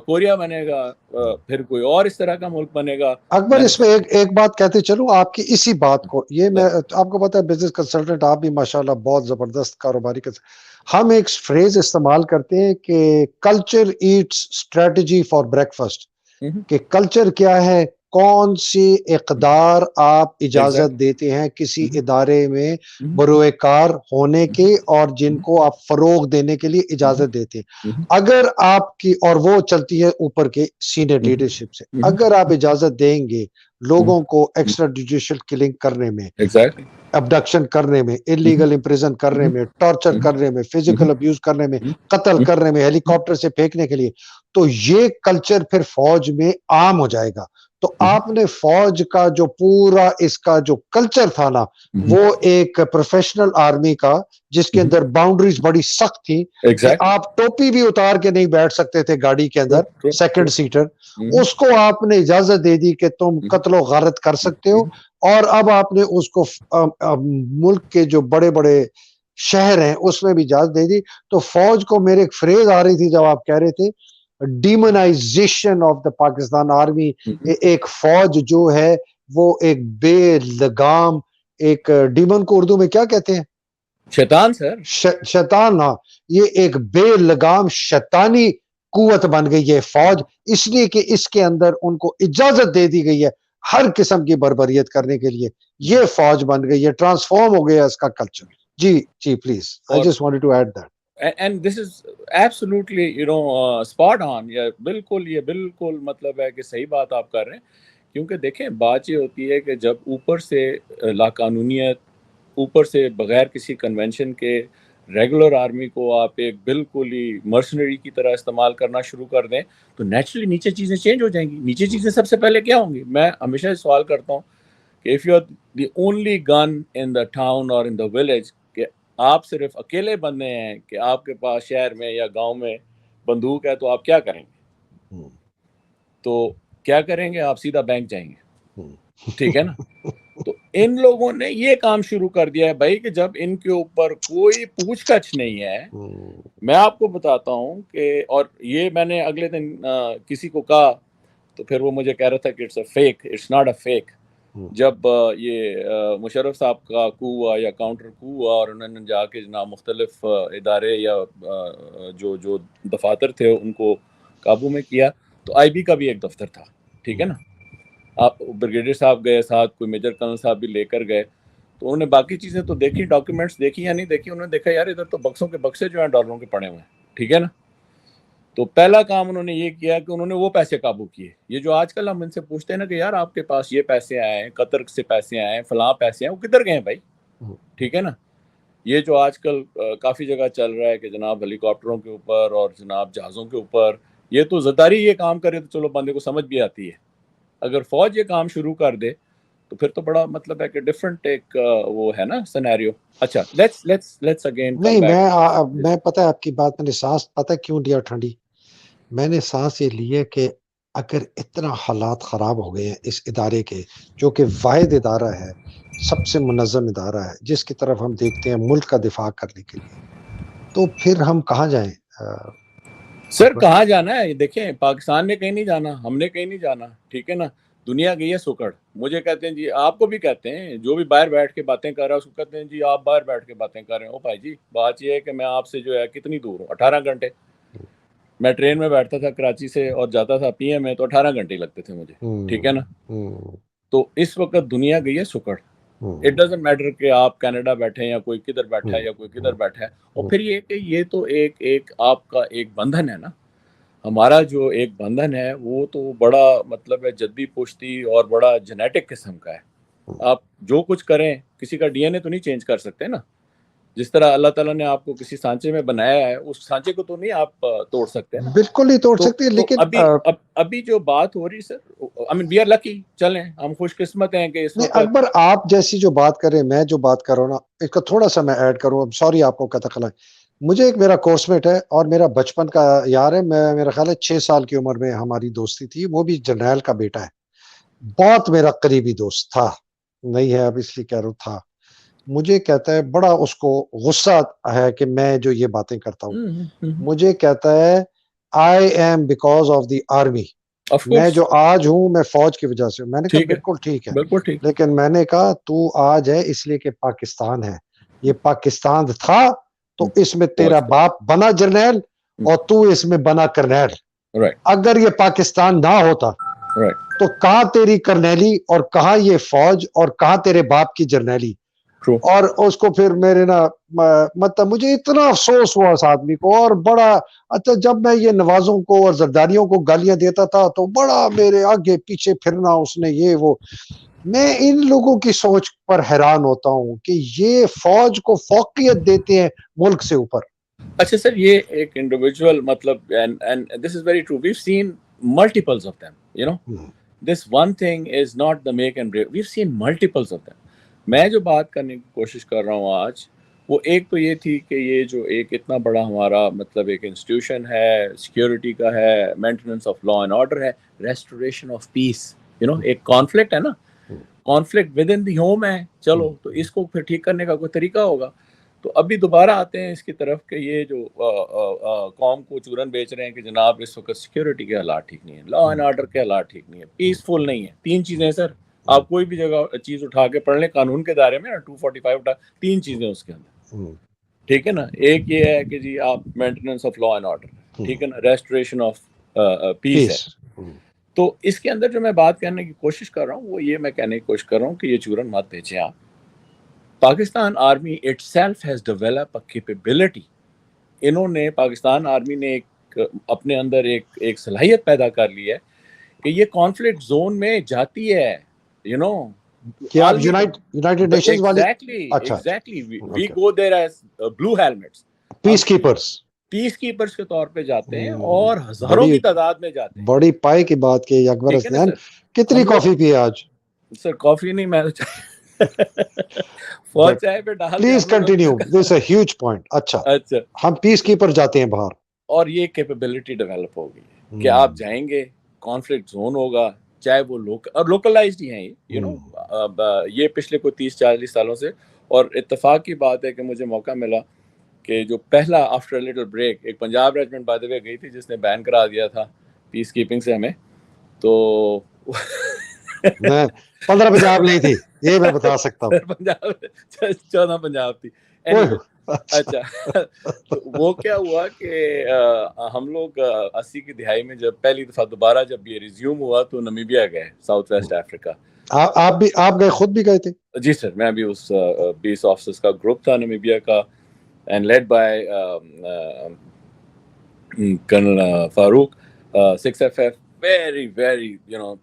کوریا بنے گا, پھر کوئی اور اس طرح کا ملک بنے گا. اکبر اس میں ایک بات کہتے چلوں آپ کی اسی بات کو, یہ میں آپ کو پتا ہے بزنس کنسلٹنٹ آپ بھی ماشاءاللہ بہت زبردست کاروباری ہم ایک فریز استعمال کرتے ہیں کہ culture eats strategy for breakfast, کہ کلچر کیا ہے کون سی اقدار آپ اجازت دیتے ہیں کسی ادارے میں بروئے کار ہونے کے اور جن کو آپ فروغ دینے کے لیے اجازت دیتے ہیں؟ اگر آپ کی، اور وہ چلتی ہے اوپر کے سینئر لیڈرشپ سے، اگر آپ اجازت دیں گے لوگوں کو ایکسٹرا جوڈیشل کلنگ کرنے میں، ابڈکشن کرنے میں، انلیگل امپریزن کرنے میں، ٹارچر کرنے میں، فزیکل ابیوز کرنے میں، قتل کرنے میں، ہیلی کاپٹر سے پھینکنے کے لیے، تو یہ کلچر پھر فوج میں عام ہو جائے گا. تو آپ نے فوج کا جو پورا اس کا جو کلچر تھا نا، وہ ایک پروفیشنل آرمی کا جس کے اندر باؤنڈریز بڑی سخت تھی کہ آپ ٹوپی بھی اتار کے نہیں بیٹھ سکتے تھے گاڑی کے اندر سیکنڈ سیٹر، اس کو آپ نے اجازت دے دی کہ تم قتل و غارت کر سکتے ہو. اور اب آپ نے اس کو ملک کے جو بڑے بڑے شہر ہیں اس میں بھی اجازت دے دی. تو فوج کو میرے ایک فریز آ رہی تھی جب آپ کہہ رہے تھے ڈیمونائزیشن آف دا پاکستان آرمی، ایک فوج جو ہے وہ ایک بے لگام، ایک ڈیمن کو اردو میں کیا کہتے ہیں؟ شیطان سر، شیطان. ہاں، یہ ایک بے لگام شیطانی قوت بن گئی ہے فوج، اس لیے کہ اس کے اندر ان کو اجازت دے دی گئی ہے ہر قسم کی بربریت کرنے کے لیے. یہ فوج بن گئی ہے، ٹرانسفارم ہو گیا اس کا کلچر. جی please, I just wanted to add that. And this is absolutely spot on. یہ بالکل مطلب ہے کہ صحیح بات آپ کر رہے ہیں. کیونکہ دیکھیں بات یہ ہوتی ہے کہ جب اوپر سے لاقانونیت، اوپر سے بغیر کسی کنونشن کے ریگولر آرمی کو آپ ایک بالکل ہی مرسنری کی طرح استعمال کرنا شروع کر دیں تو نیچرلی نیچے چیزیں چینج ہو جائیں گی. نیچے چیزیں سب سے پہلے کیا ہوں گی؟ میں ہمیشہ سوال کرتا ہوں کہ if you are the only gun in the town or in the village، کہ آپ صرف اکیلے بندے ہیں کہ آپ کے پاس شہر میں یا گاؤں میں بندوق ہے، تو آپ کیا کریں گے؟ تو کیا کریں گے؟ آپ سیدھا بینک جائیں گے. ٹھیک ہے نا؟ تو ان لوگوں نے یہ کام شروع کر دیا ہے بھائی کہ جب ان کے اوپر کوئی پوچھ گچھ نہیں ہے. میں آپ کو بتاتا ہوں کہ، اور یہ میں نے اگلے دن کسی کو کہا تو پھر وہ مجھے کہہ رہا تھا کہ it's a fake, it's not a fake. جب یہ مشرف صاحب کا کو ہوا یا کاؤنٹر کو ہوا اور انہوں نے جا کے جناب مختلف ادارے یا جو دفاتر تھے ان کو قابو میں کیا، تو آئی بی کا بھی ایک دفتر تھا. ٹھیک ہے نا؟ آپ بریگیڈیئر صاحب گئے، ساتھ کوئی میجر کرنل صاحب بھی لے کر گئے، تو انہوں نے باقی چیزیں تو دیکھی، ڈاکیومنٹس دیکھی یا نہیں دیکھی، انہوں نے دیکھا یار ادھر تو بکسوں کے بکسے جو ہیں ڈالروں کے پڑے ہوئے ہیں. ٹھیک ہے نا؟ تو پہلا کام انہوں نے یہ کیا کہ انہوں نے وہ پیسے قابو کیے. یہ جو آج کل ہم ان سے پوچھتے ہیں نا کہ یار آپ کے پاس یہ پیسے آئے ہیں، قطر سے پیسے آئے ہیں، فلاں پیسے ہیں، وہ کدھر گئے ہیں بھائی؟ ٹھیک ہے نا؟ یہ جو آج کل کافی جگہ چل رہا ہے کہ جناب ہیلی کاپٹروں کے اوپر اور جناب جہازوں کے اوپر، یہ تو زداری یہ کام کرے تو چلو بندے کو سمجھ بھی آتی ہے. اگر فوج یہ کام شروع کر دے تو پھر تو بڑا مطلب ہے کہ ڈفرنٹ ایک وہ ہے نا سینیریو. اچھا لیٹس اگین کم نہیں، بیک. میں پتہ ہے آپ کی بات، میں نے سانس پتہ کیوں لیا ٹھنڈی؟ میں نے سانس یہ لی ہے کہ اگر اتنا حالات خراب ہو گئے ہیں اس ادارے کے، جو کہ واحد ادارہ ہے، سب سے منظم ادارہ ہے، جس کی طرف ہم دیکھتے ہیں ملک کا دفاع کرنے کے لیے، تو پھر ہم کہاں جائیں؟ سر کہاں جانا ہے؟ دیکھیں پاکستان نے کہیں نہیں جانا، ہم نے کہیں نہیں جانا. ٹھیک ہے نا؟ دنیا گئی ہے سکڑ. مجھے کہتے ہیں جی، آپ کو بھی کہتے ہیں، جو بھی باہر بیٹھ کے باتیں کر رہا ہے اس کو کہتے ہیں جی آپ باہر بیٹھ کے باتیں کر رہے ہیں. او بھائی جی، بات یہ ہے کہ میں آپ سے جو ہے کتنی دور ہوں؟ 18 گھنٹے. میں ٹرین میں بیٹھتا تھا کراچی سے اور جاتا تھا پی ایم میں، تو 18 گھنٹے لگتے تھے مجھے. ٹھیک ہے نا؟ تو اس وقت دنیا گئی ہے سکڑ. اٹ ڈزنٹ میٹر کہ آپ کینیڈا بیٹھے ہیں یا کوئی کدھر بیٹھا ہے یا کوئی کدھر بیٹھا ہے. اور پھر یہ کہ یہ تو ایک آپ کا ایک بندھن ہے نا. ہمارا جو ایک بندھن ہے وہ تو بڑا مطلب ہے جدی پشتی اور بڑا جینیٹک قسم کا ہے. آپ جو کچھ کریں، کسی کا ڈی این اے تو نہیں چینج کر سکتے نا. جس طرح اللہ تعالیٰ نے آپ کو کسی سانچے میں بنایا ہے، اس سانچے کو تو نہیں آپ توڑ سکتے نا. بالکل نہیں توڑ سکتے. لیکن ابھی جو بات ہو رہی سر، I mean we are lucky، چلیں ہم خوش قسمت ہیں کہ اس نہیں، وقت اکبر آپ جیسی جو بات کریں، میں جو بات کر رہا ہوں نا، اس کا تھوڑا سا میں ایڈ کروں. اب سوری آپ کو کہتا خلا. مجھے ایک میرا کورس میٹ ہے اور میرا بچپن کا یار ہے. میرا خیال ہے 6 سال کی عمر میں ہماری دوستی تھی. وہ بھی جرنیل کا بیٹا ہے، بہت میرا قریبی دوست تھا، نہیں ہے اب اس لیے کہہ رہا ہوں تھا. مجھے کہتا ہے، بڑا اس کو غصہ ہے کہ میں جو یہ باتیں کرتا ہوں. مجھے کہتا ہے I am because of the army. میں جو آج ہوں میں فوج کی وجہ سے. میں نے کہا بالکل ٹھیک ہے، بالکل ٹھیک. لیکن میں نے کہا تو آج ہے اس لیے کہ پاکستان ہے. یہ پاکستان تھا تو اس میں تیرا باپ بنا جرنیل اور تو اس میں بنا کرنیل. اگر یہ پاکستان نہ ہوتا تو کہاں تیری کرنیلی اور کہاں یہ فوج اور کہاں تیرے باپ کی جرنیلی. اور اس کو پھر میرے نا مطلب مجھے اتنا افسوس ہوا اس آدمی کو, اور بڑا اچھا جب میں یہ نوازوں کو اور زرداریوں کو گالیاں دیتا تھا تو بڑا میرے آگے پیچھے پھرنا اس نے یہ وہ. میں ان لوگوں کی سوچ پر حیران ہوتا ہوں کہ یہ فوج کو فوقیت دیتے ہیں ملک سے اوپر. اچھا سر, یہ ایک انڈیویجول مطلب and this is very true, we've seen multiples of them, you know. This one thing is not the make and break, we've seen multiples of them. میں جو بات کرنے کی کوشش کر رہا ہوں آج, وہ ایک تو یہ تھی کہ یہ جو ایک اتنا بڑا ہمارا مطلب ایک انسٹیٹیوشن ہے, سیکیورٹی کا ہے, maintenance of law and order ہے, restoration of peace, you know. ایک کانفلکٹ ہے نا, conflict with in the home ہے, چلو تو اس کو پھر ٹھیک کرنے کا کوئی طریقہ ہوگا. تو ابھی دوبارہ آتے ہیں اس کی طرف کہ یہ جو قوم کو چورن بیچ رہے ہیں کہ جناب اس وقت سیکیورٹی کے حالات ٹھیک نہیں ہیں, لا اینڈ آرڈر کے حالات ٹھیک نہیں ہیں, پیسفل نہیں ہے. تین چیزیں سر, آپ کوئی بھی جگہ چیز اٹھا کے پڑھ لیں قانون کے دائرے میں, 245 اٹھا, تین چیزیں اس کے اندر, ٹھیک ہے نا. ایک یہ ہے کہ جی آپ maintenance of law and order, ٹھیک ہے نا, ریسٹوریشن آف پیس ہے. تو اس کے اندر جو میں بات کرنے کی کوشش کر رہا ہوں وہ یہ میں کہنے کی کوشش کر رہا ہوں کہ یہ چورن مت بیچیں آپ. Pakistan army itself has developed a capability. انہوں نے پاکستان آرمی نے ایک اپنے اندر ایک صلاحیت پیدا کر لی ہے کہ یہ کانفلکٹ زون میں جاتی ہے, یو نو. کہ آپ یونائٹڈ نیشنز والے exactly we go there as blue helmets, peacekeepers کے طور پہ جاتے ہیں اور ہزاروں کی تعداد میں جاتے ہیں. بڑی پائے کی بات کہ اکبر حسنین کتنی کافی پی آج؟ سر کافی نہیں, میں فوج چائے پہ ڈال. Please continue, this a huge point. اچھا ہم پیس کیپر جاتے ہیں باہر, اور یہ کیپیبلٹی ڈیولپ ہوگی کہ آپ جائیں گے, کانفلکٹ زون ہوگا, چاہے وہ لوکلائزڈ ہی ہیں, یو نو. یہ پچھلے کوئی 30-40 سالوں سے, اور اتفاق کی بات ہے کہ مجھے موقع ملا کہ جو پہلا آفٹر لٹل بریک ایک پنجاب ریجمنٹ بائی دی وے گئی تھی جس نے بین کرا دیا تھا پیس کیپنگ سے ہمیں. تو 15 پنجاب نہیں تھی, یہ میں بتا سکتا ہوں. پنجاب 14 پنجاب تھی. اچھا تو وہ کیا ہوا کہ ہم لوگ 80 کی دہائی میں جب پہلی دفعہ دوبارہ جب یہ ریزیوم ہوا تو نمیبیا گئے, ساؤتھ ویسٹ افریقہ. آپ گئے, خود بھی گئے تھے؟ جی سر, میں بھی اس 20 آفیسرز کا گروپ تھا نمیبیا کا, and led by colonel Farooq, 6FF, very very you know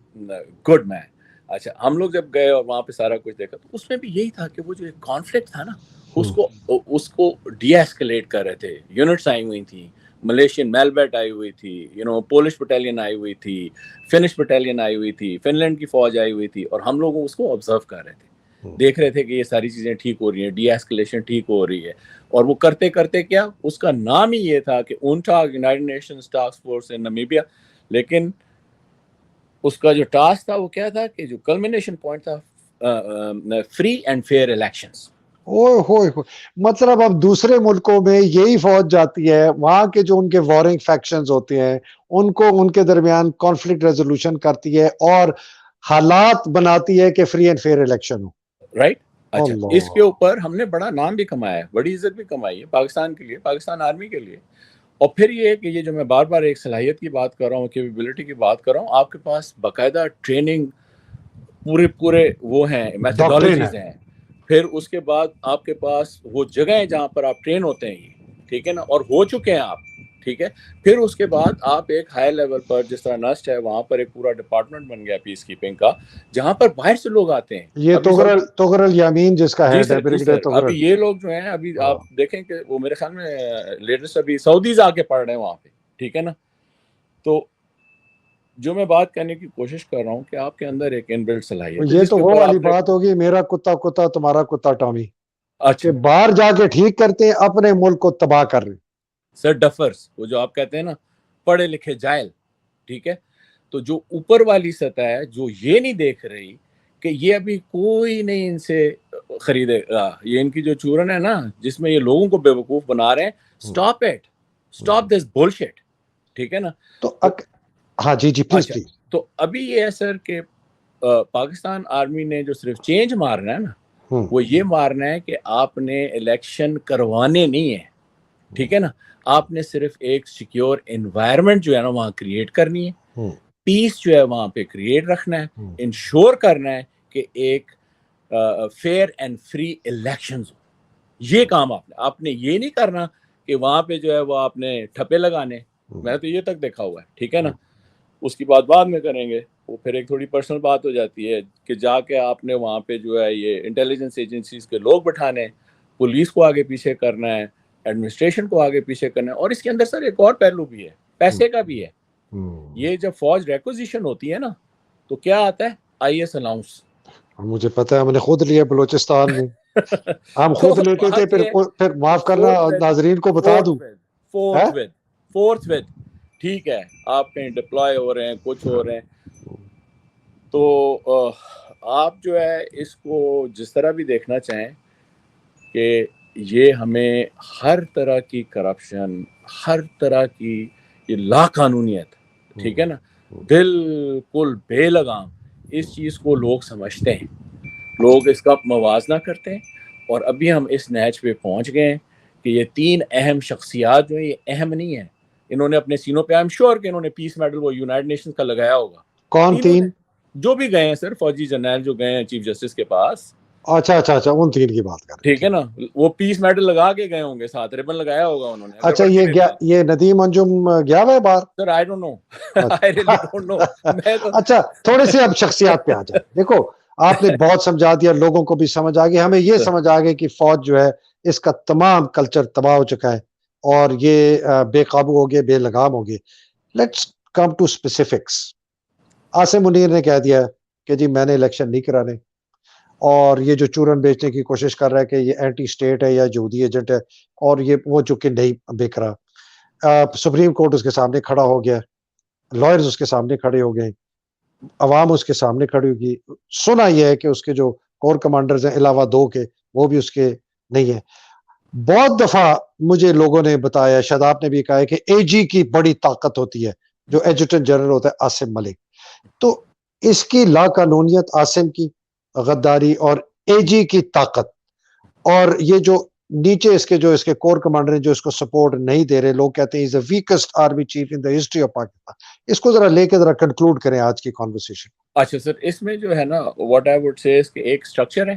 good man. اچھا ہم لوگ جب گئے اور وہاں پہ سارا کچھ دیکھا تو اس میں بھی یہی تھا کہ وہ جو ایک کانفلکٹ تھا نا اس کو ڈی ایسکلیٹ کر رہے تھے. یونٹس آئی ہوئی تھیں, ملیشین میلبیٹ آئی ہوئی تھی, یو نو, پولش بٹالین آئی ہوئی تھی, فنش بٹالین آئی ہوئی تھی, فن لینڈ کی فوج آئی ہوئی تھی, اور ہم لوگ اس کو آبزرو کر رہے تھے, دیکھ رہے تھے کہ یہ ساری چیزیں ٹھیک ہو رہی ہیں, ڈی ایسکلیشن ٹھیک ہو رہی ہے. اور وہ کرتے کرتے کیا, اس کا نام ہی یہ تھا کہ UNTAG, United Nations task force in Namibia. لیکن اس کا جو ٹاسک تھا وہ کیا تھا کہ جو کلمینیشن پوائنٹ تھا, فری اینڈ فیئر الیکشنز. مطلب اب دوسرے ملکوں میں یہی فوج جاتی ہے, وہاں کے جو ان کے وارنگ فیکشنز ہوتے ہیں ان کو ان کے درمیان کانفلکٹ ریزولوشن کرتی ہے اور حالات بناتی ہے کہ فری اینڈ فیئر الیکشن ہو. رائٹ. اچھا اس کے اوپر ہم نے بڑا نام بھی کمایا ہے, بڑی عزت بھی کمائی ہے پاکستان کے لیے, پاکستان آرمی کے لیے. اور پھر یہ کہ یہ جو میں بار بار ایک صلاحیت کی بات کر رہا ہوں, کیپیبلٹی کی بات کر رہا ہوں, آپ کے پاس باقاعدہ ٹریننگ پورے وہ ہیں, میتھڈالوجیز ہیں. پھر اس کے بعد آپ کے پاس وہ جگہ ہیں جہاں پر آپ ٹرین ہوتے ہیں, ٹھیک ہے نا, اور ہو چکے ہیں آپ, ٹھیک ہے. پھر اس کے بعد آپ ایک ہائی لیول پر جس طرح نسٹ ہے وہاں پر ایک پورا ڈپارٹمنٹ بن گیا پیس کیپنگ کا, جہاں پر باہر سے لوگ آتے ہیں. یہ توغرل الیامین جس کا ہے ڈیپٹی توغرل. ابھی یہ لوگ جو ہیں ابھی آپ دیکھیں کہ وہ میرے خیال میں لیٹسٹ ابھی سعودیز آ کے پڑھ رہے ہیں وہاں پہ, ٹھیک ہے نا. تو جو میں بات کرنے کی کوشش کر رہا ہوں کہ آپ کے اندر ایک ان بلڈ صلاحیت ہے. یہ تو وہ والی بات ہوگی, میرا کتا تمہارا کتا ٹامی. اچھا باہر جا کے ٹھیک کرتے ہیں, اپنے ملک کو تباہ کر رہے ہیں. سر ڈفرز, وہ جو آپ کہتے ہیں نا پڑھے لکھے جاہل, ٹھیک ہے. تو جو اوپر والی سطح ہے جو یہ نہیں دیکھ رہی کہ یہ ابھی کوئی نہیں ان سے خریدے گا, یہ ان کی جو چورن ہے نا جس میں یہ لوگوں کو بے وقوف بنا رہے ہیں, اسٹاپ اٹ, اسٹاپ دس بولشٹ, ٹھیک ہے نا. تو ہاں جی پلیز. تو ابھی یہ ہے سر کہ پاکستان آرمی نے جو صرف چینج مارنا ہے نا, وہ یہ مارنا ہے کہ آپ نے الیکشن کروانے نہیں ہے, ٹھیک ہے نا. آپ نے صرف ایک سیکیور انوائرمنٹ جو ہے نا وہاں کریٹ کرنی ہے. پیس جو ہے وہاں پہ کریٹ رکھنا ہے, انشور کرنا ہے کہ ایک فیئر اینڈ فری الیکشنز ہو. یہ کام آپ نے یہ نہیں کرنا کہ وہاں پہ جو ہے وہ آپ نے ٹھپے لگانے. میں تو یہ تک دیکھا ہوا ہے, ٹھیک ہے نا, اس کی بات بعد میں کریں گے, وہ پھر ایک تھوڑی پرسنل بات ہو جاتی ہے کہ جا کے آپ نے وہاں پہ جو ہے یہ انٹیلیجنس ایجنسیز کے لوگ بٹھانے, پولیس کو آگے پیچھے کرنا ہے, ایڈمنسٹریشن کو آگے پیچھے کرنا ہے. اور اس کے اندر سر ایک اور پہلو بھی ہے, پیسے کا بھی ہے. یہ جب فوج ریکوزیشن ہوتی ہے نا تو کیا آتا ہے, آئی ایس الاؤنس. مجھے پتہ ہے, ہم نے خود لیا بلوچستان میں, ہم خود لیتے تھے. پھر معاف کرنا ناظرین کو بتا دوں, فورتھ وتھ ٹھیک ہے, آپ کہیں ڈپلوائے ہو رہے ہیں, کچھ ہو رہے ہیں, تو آپ جو ہے اس کو جس طرح بھی دیکھنا چاہیں کہ یہ ہمیں ہر طرح کی کرپشن, ہر طرح کی یہ لا قانونیت, ٹھیک ہے نا, بالکل بے لگام اس چیز کو لوگ سمجھتے ہیں, لوگ اس کا موازنہ کرتے ہیں. اور ابھی ہم اس نیچ پہ پہنچ گئے ہیں کہ یہ 3 اہم شخصیات جو ہیں یہ اہم نہیں ہیں, انہوں نے اپنے سینوں پہ, آئی ایم شیور کہ انہوں نے پیس میڈل وہ یونائٹڈ نیشنز کا لگایا ہوگا. کون 3 جو بھی گئے ہیں سر, فوجی جرنیل جو گئے ہیں چیف جسٹس کے پاس, اچھا ان 3 کی بات کر رہے ہیں, ٹھیک ہے نا, وہ پیس میڈل لگا کے گئے ہوں گے, ساتھ ربن لگایا ہوگا انہوں نے. اچھا یہ ندیم انجم گیا ہوا ہے باہر sir, I don't know, I really don't know. اچھا تھوڑے سے اب شخصیات پہ آ جائیں. دیکھو آپ نے بہت سمجھا دیا, لوگوں کو بھی سمجھ آ گئی, ہمیں یہ سمجھ آ گئی کہ فوج جو ہے اس کا تمام کلچر تباہ ہو چکا ہے اور یہ بے قابو ہو گئے, بے لگام ہو گئے. Let's come to specifics. Asim Munir نے کہہ دیا کہ جی میں نے الیکشن نہیں کرانے, اور یہ جو چورن بیچنے کی کوشش کر رہا ہے کہ یہ اینٹی اسٹیٹ ہے یا یہودی ایجنٹ ہے, اور یہ وہ جو کہ نہیں بک رہا. سپریم کورٹ اس کے سامنے کھڑا ہو گیا, لائرز اس کے سامنے کھڑے ہو گئے, عوام اس کے سامنے کھڑی ہوگی. سنا یہ ہے کہ اس کے جو کور کمانڈرز ہیں علاوہ 2 کے, وہ بھی اس کے نہیں ہیں. بہت دفعہ مجھے لوگوں نے بتایا, شاید آپ نے بھی کہا ہے کہ اے جی کی بڑی طاقت ہوتی ہے, جو ایڈجوٹنٹ جنرل ہوتا ہے عاصم ملک. تو اس کی لا قانونیت, عاصم کی غداری اور اے جی کی طاقت, اور یہ جو نیچے اس کے کور کمانڈر ہیں جو اس کو سپورٹ نہیں دے رہے, لوگ کہتے ہیں از the weakest army chief in the history of Pakistan. اس کو ذرا لے کے ذرا کنکلوڈ کریں آج کی کانورسیشن. اچھا سر, اس میں جو ہے نا what I would say is کہ ایک سٹرکچر ہے,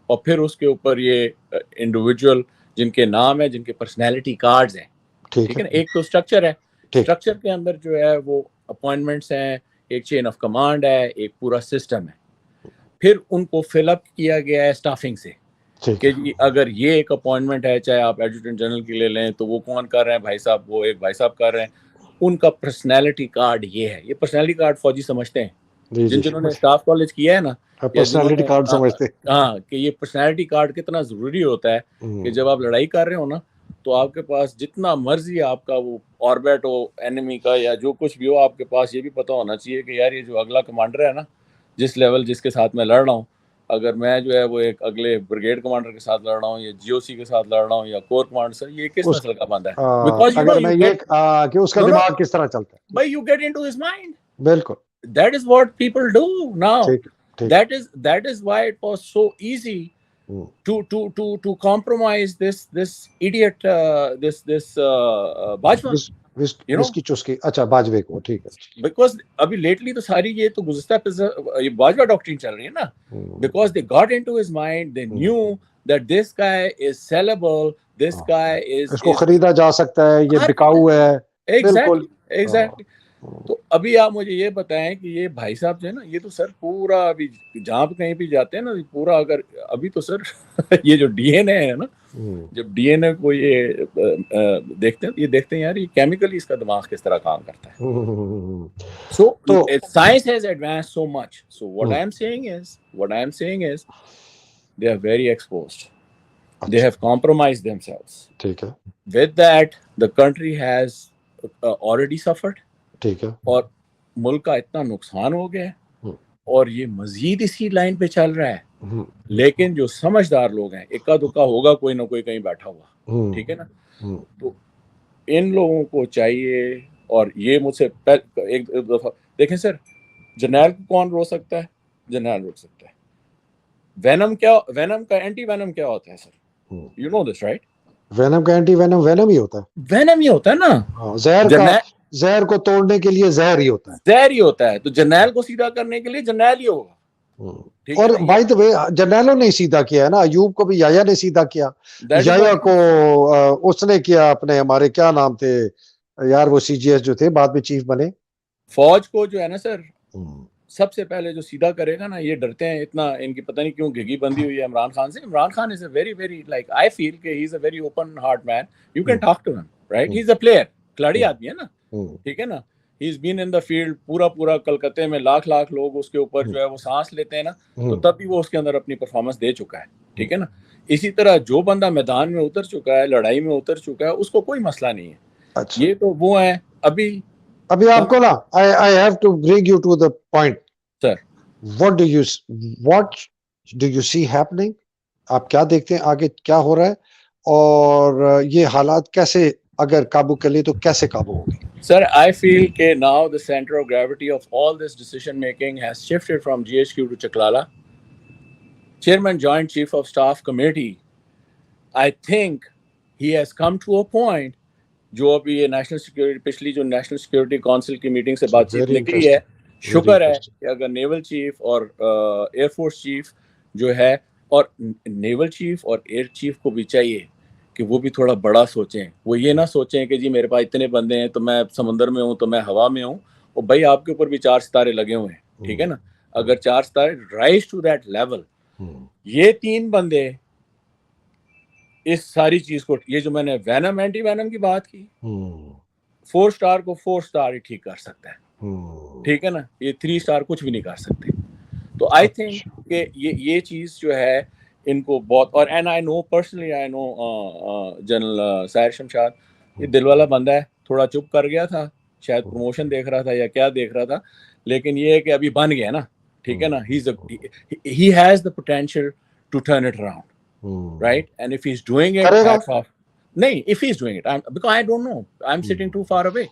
اور پھر اس کے اوپر یہ انڈیویجول جن کے نام ہے, جن کے پرسنالٹی کارڈز ہیں, ٹھیک ہے نا. ایک تو سٹرکچر ہے, سٹرکچر کے اندر جو ہے وہ اپوائنٹمنٹس ہیں, ایک چین آف کمانڈ ہے, ایک پورا سسٹم ہے. پھر ان کو فل اپ کیا گیا ہے اسٹافنگ سے, کہ اگر یہ ایک اپوائنٹمنٹ ہے, چاہے آپ ایڈجوٹنٹ جنرل کی لے لیں, تو وہ کون کر رہے ہیں, بھائی صاحب, وہ ایک بھائی صاحب کر رہے ہیں. ان کا پرسنالٹی کارڈ یہ ہے. یہ پرسنالٹی کارڈ فوجی سمجھتے ہیں, جنہوں نے اسٹاف کالج کیا ہے نا, پرسنالٹی کارڈ سمجھتے ہیں, ہاں, کہ یہ پرسنالٹی کارڈ کتنا ضروری ہوتا ہے کہ جب آپ لڑائی کر رہے ہو نا, تو آپ کے پاس جتنا مرضی آپ کا وہ آربیٹ ہو اینیمی کا یا جو کچھ بھی ہو, آپ کے پاس یہ بھی پتہ ہونا چاہیے کہ یار یہ جو اگلا کمانڈر ہے نا, جس لیول جس کے ساتھ میں لڑ رہا ہوں, اگر میں جو ہے وہ ایک اگلے بریگیڈ کمانڈر کے ساتھ لڑ رہا ہوں, یا جی او سی کے ساتھ لڑ رہا ہوں, یا کور کمانڈر سے, یہ کس نسل کا بندہ ہے, اگر میں یہ کہ اس کا دماغ کس طرح چلتا ہے, بھائی you get into his mind. بالکل, that is what people do now. That is why it was so easy to compromise this idiot this Bajwa, whisky چسکی. اچھا باجوے کو, ٹھیک ہے, because ابھی لیٹلی تو ساری یہ تو گزشتہ یہ باجوہ ڈاکٹرین چل رہی ہے نا, because they got into his mind, they knew that this guy is sellable, this guy is, اس کو خریدا جا سکتا ہے, یہ بکاؤ ہے. exactly. تو ابھی آپ مجھے یہ بتائیں کہ یہ بھائی صاحب جو ہے نا, یہ تو سر پورا ابھی جہاں پہ کہیں بھی جاتے ہیں نا, پورا اگر ابھی تو سر یہ جو ڈی این اے ہے نا, جب ڈی این اے کو یہ دیکھتے ہیں, یہ دیکھتے ہیں یار یہ کیمیکلی اس کا دماغ کس طرح کام کرتا ہے. So science has advanced so much. So what I am saying is they are very exposed. They have compromised themselves. ٹھیک ہے, with that the country has already suffered. ٹھیک ہے, اور ملک کا اتنا نقصان ہو گیا, اور یہ مزید اسی لائن پہ چل رہا ہے. لیکن جو سمجھدار لوگ ہیں, اکا دکا ہوگا کوئی نہ کوئی کہیں بیٹھا ہوا, ٹھیک ہے نا, تو ان لوگوں کو چاہیے. اور یہ مجھ سے ایک دفعہ دیکھیں سر, جرنیل کو کون روک سکتا ہے, جرنیل روک سکتا ہے. وینم کا اینٹی وینم کیا ہوتا ہے sir, you know this right. Venom کا اینٹی وینم ہی ہوتا ہے, وینم ہی ہوتا ہے نا, زہر کا زہر کو توڑنے کے لیے زہر ہی ہوتا ہے. زہر ہی ہوتا ہے. تو جرنیل کو سیدھا کرنے کے لیے جرنیل ہی ہوگا. اور بائی دا وے جرنیلوں نے سیدھا کیا ہے نا, ایوب کو بھی یحییٰ نے سیدھا کیا, یحییٰ کو اس نے کیا اپنے ہمارے کیا نام تھے یار وہ سی جی ایس جو تھے بعد میں چیف بنے. فوج کو جو ہے نا سر سب سے پہلے جو سیدھا کرے گا نا, یہ ڈرتے ہیں اتنا, ان کی پتہ نہیں کیوں گھگی بندی ہوئی ہے عمران خان سے. Imran Khan is a very very like I feel کہ he is a very open heart man, you can talk to him right, he is a player, کھلاڑی آدمی ہے نا, ٹھیک ہے نا. ہی از بین ان دا فیلڈ, پورا کلکتے میں لاکھ لوگ اس کے اوپر جو ہے وہ سانس لیتے ہیں نا, تو تب بھی وہ اس کے اندر اپنی پرفارمنس دے چکا ہے, ٹھیک ہے نا. اسی طرح جو بندہ میدان میں اتر چکا ہے, لڑائی میں اتر چکا ہے, اس کو کوئی مسئلہ نہیں ہے. یہ تو وہ ہیں ابھی آپ کو نا I have to bring you to the point. Sir what do you see happening? آپ کیا دیکھتے ہیں آگے کیا ہو رہا ہے, اور یہ حالات کیسے اگر قابو کر لیں تو کیسے قابو ہوگی؟ Sir, I feel that now the center of gravity of all this decision making has shifted from GHQ to Chaklala. Chairman Joint Chief of Staff Committee, I think he has come to a point, جو ابھی یہ national security پچھلی جو national security council کی meeting سے بات چیت نکلی ہے, شکر ہے کہ اگر نیول چیف اور ایئر فورس چیف جو ہے, اور نیول چیف اور ایئر چیف کو بھی چاہیے کہ وہ بھی تھوڑا بڑا سوچیں. وہ یہ نہ سوچیں کہ جی میرے پاس اتنے بندے ہیں تو میں سمندر میں ہوں تو میں ہوا میں ہوں, اور بھائی آپ کے اوپر بھی 4 ستارے لگے ہوئے ہیں, ٹھیک ہے نا. اگر 4 ستارے رائز ٹو دیٹ لیول, یہ 3 بندے اس ساری چیز کو, یہ جو میں نے وینم اینٹی وینم کی بات کی, 4 سٹار کو 4 سٹار ہی ٹھیک کر سکتا ہے, ٹھیک ہے نا. یہ 3 سٹار کچھ بھی نہیں کر سکتے. تو آئی تھنک کہ یہ چیز جو ہے ان کو بہت, اور and I know personally, I know general Sahir Shamshad, یہ دل والا بندہ ہے, تھوڑا چپ کر گیا تھا, شاید پروموشن دیکھ رہا تھا یا کیا دیکھ رہا تھا, لیکن یہ ہے کہ ابھی بن گیا نا, ٹھیک ہے نا. he has the potential to turn it around. Right, and if he's doing it, if he's doing it, because I don't know, I'm sitting too far away,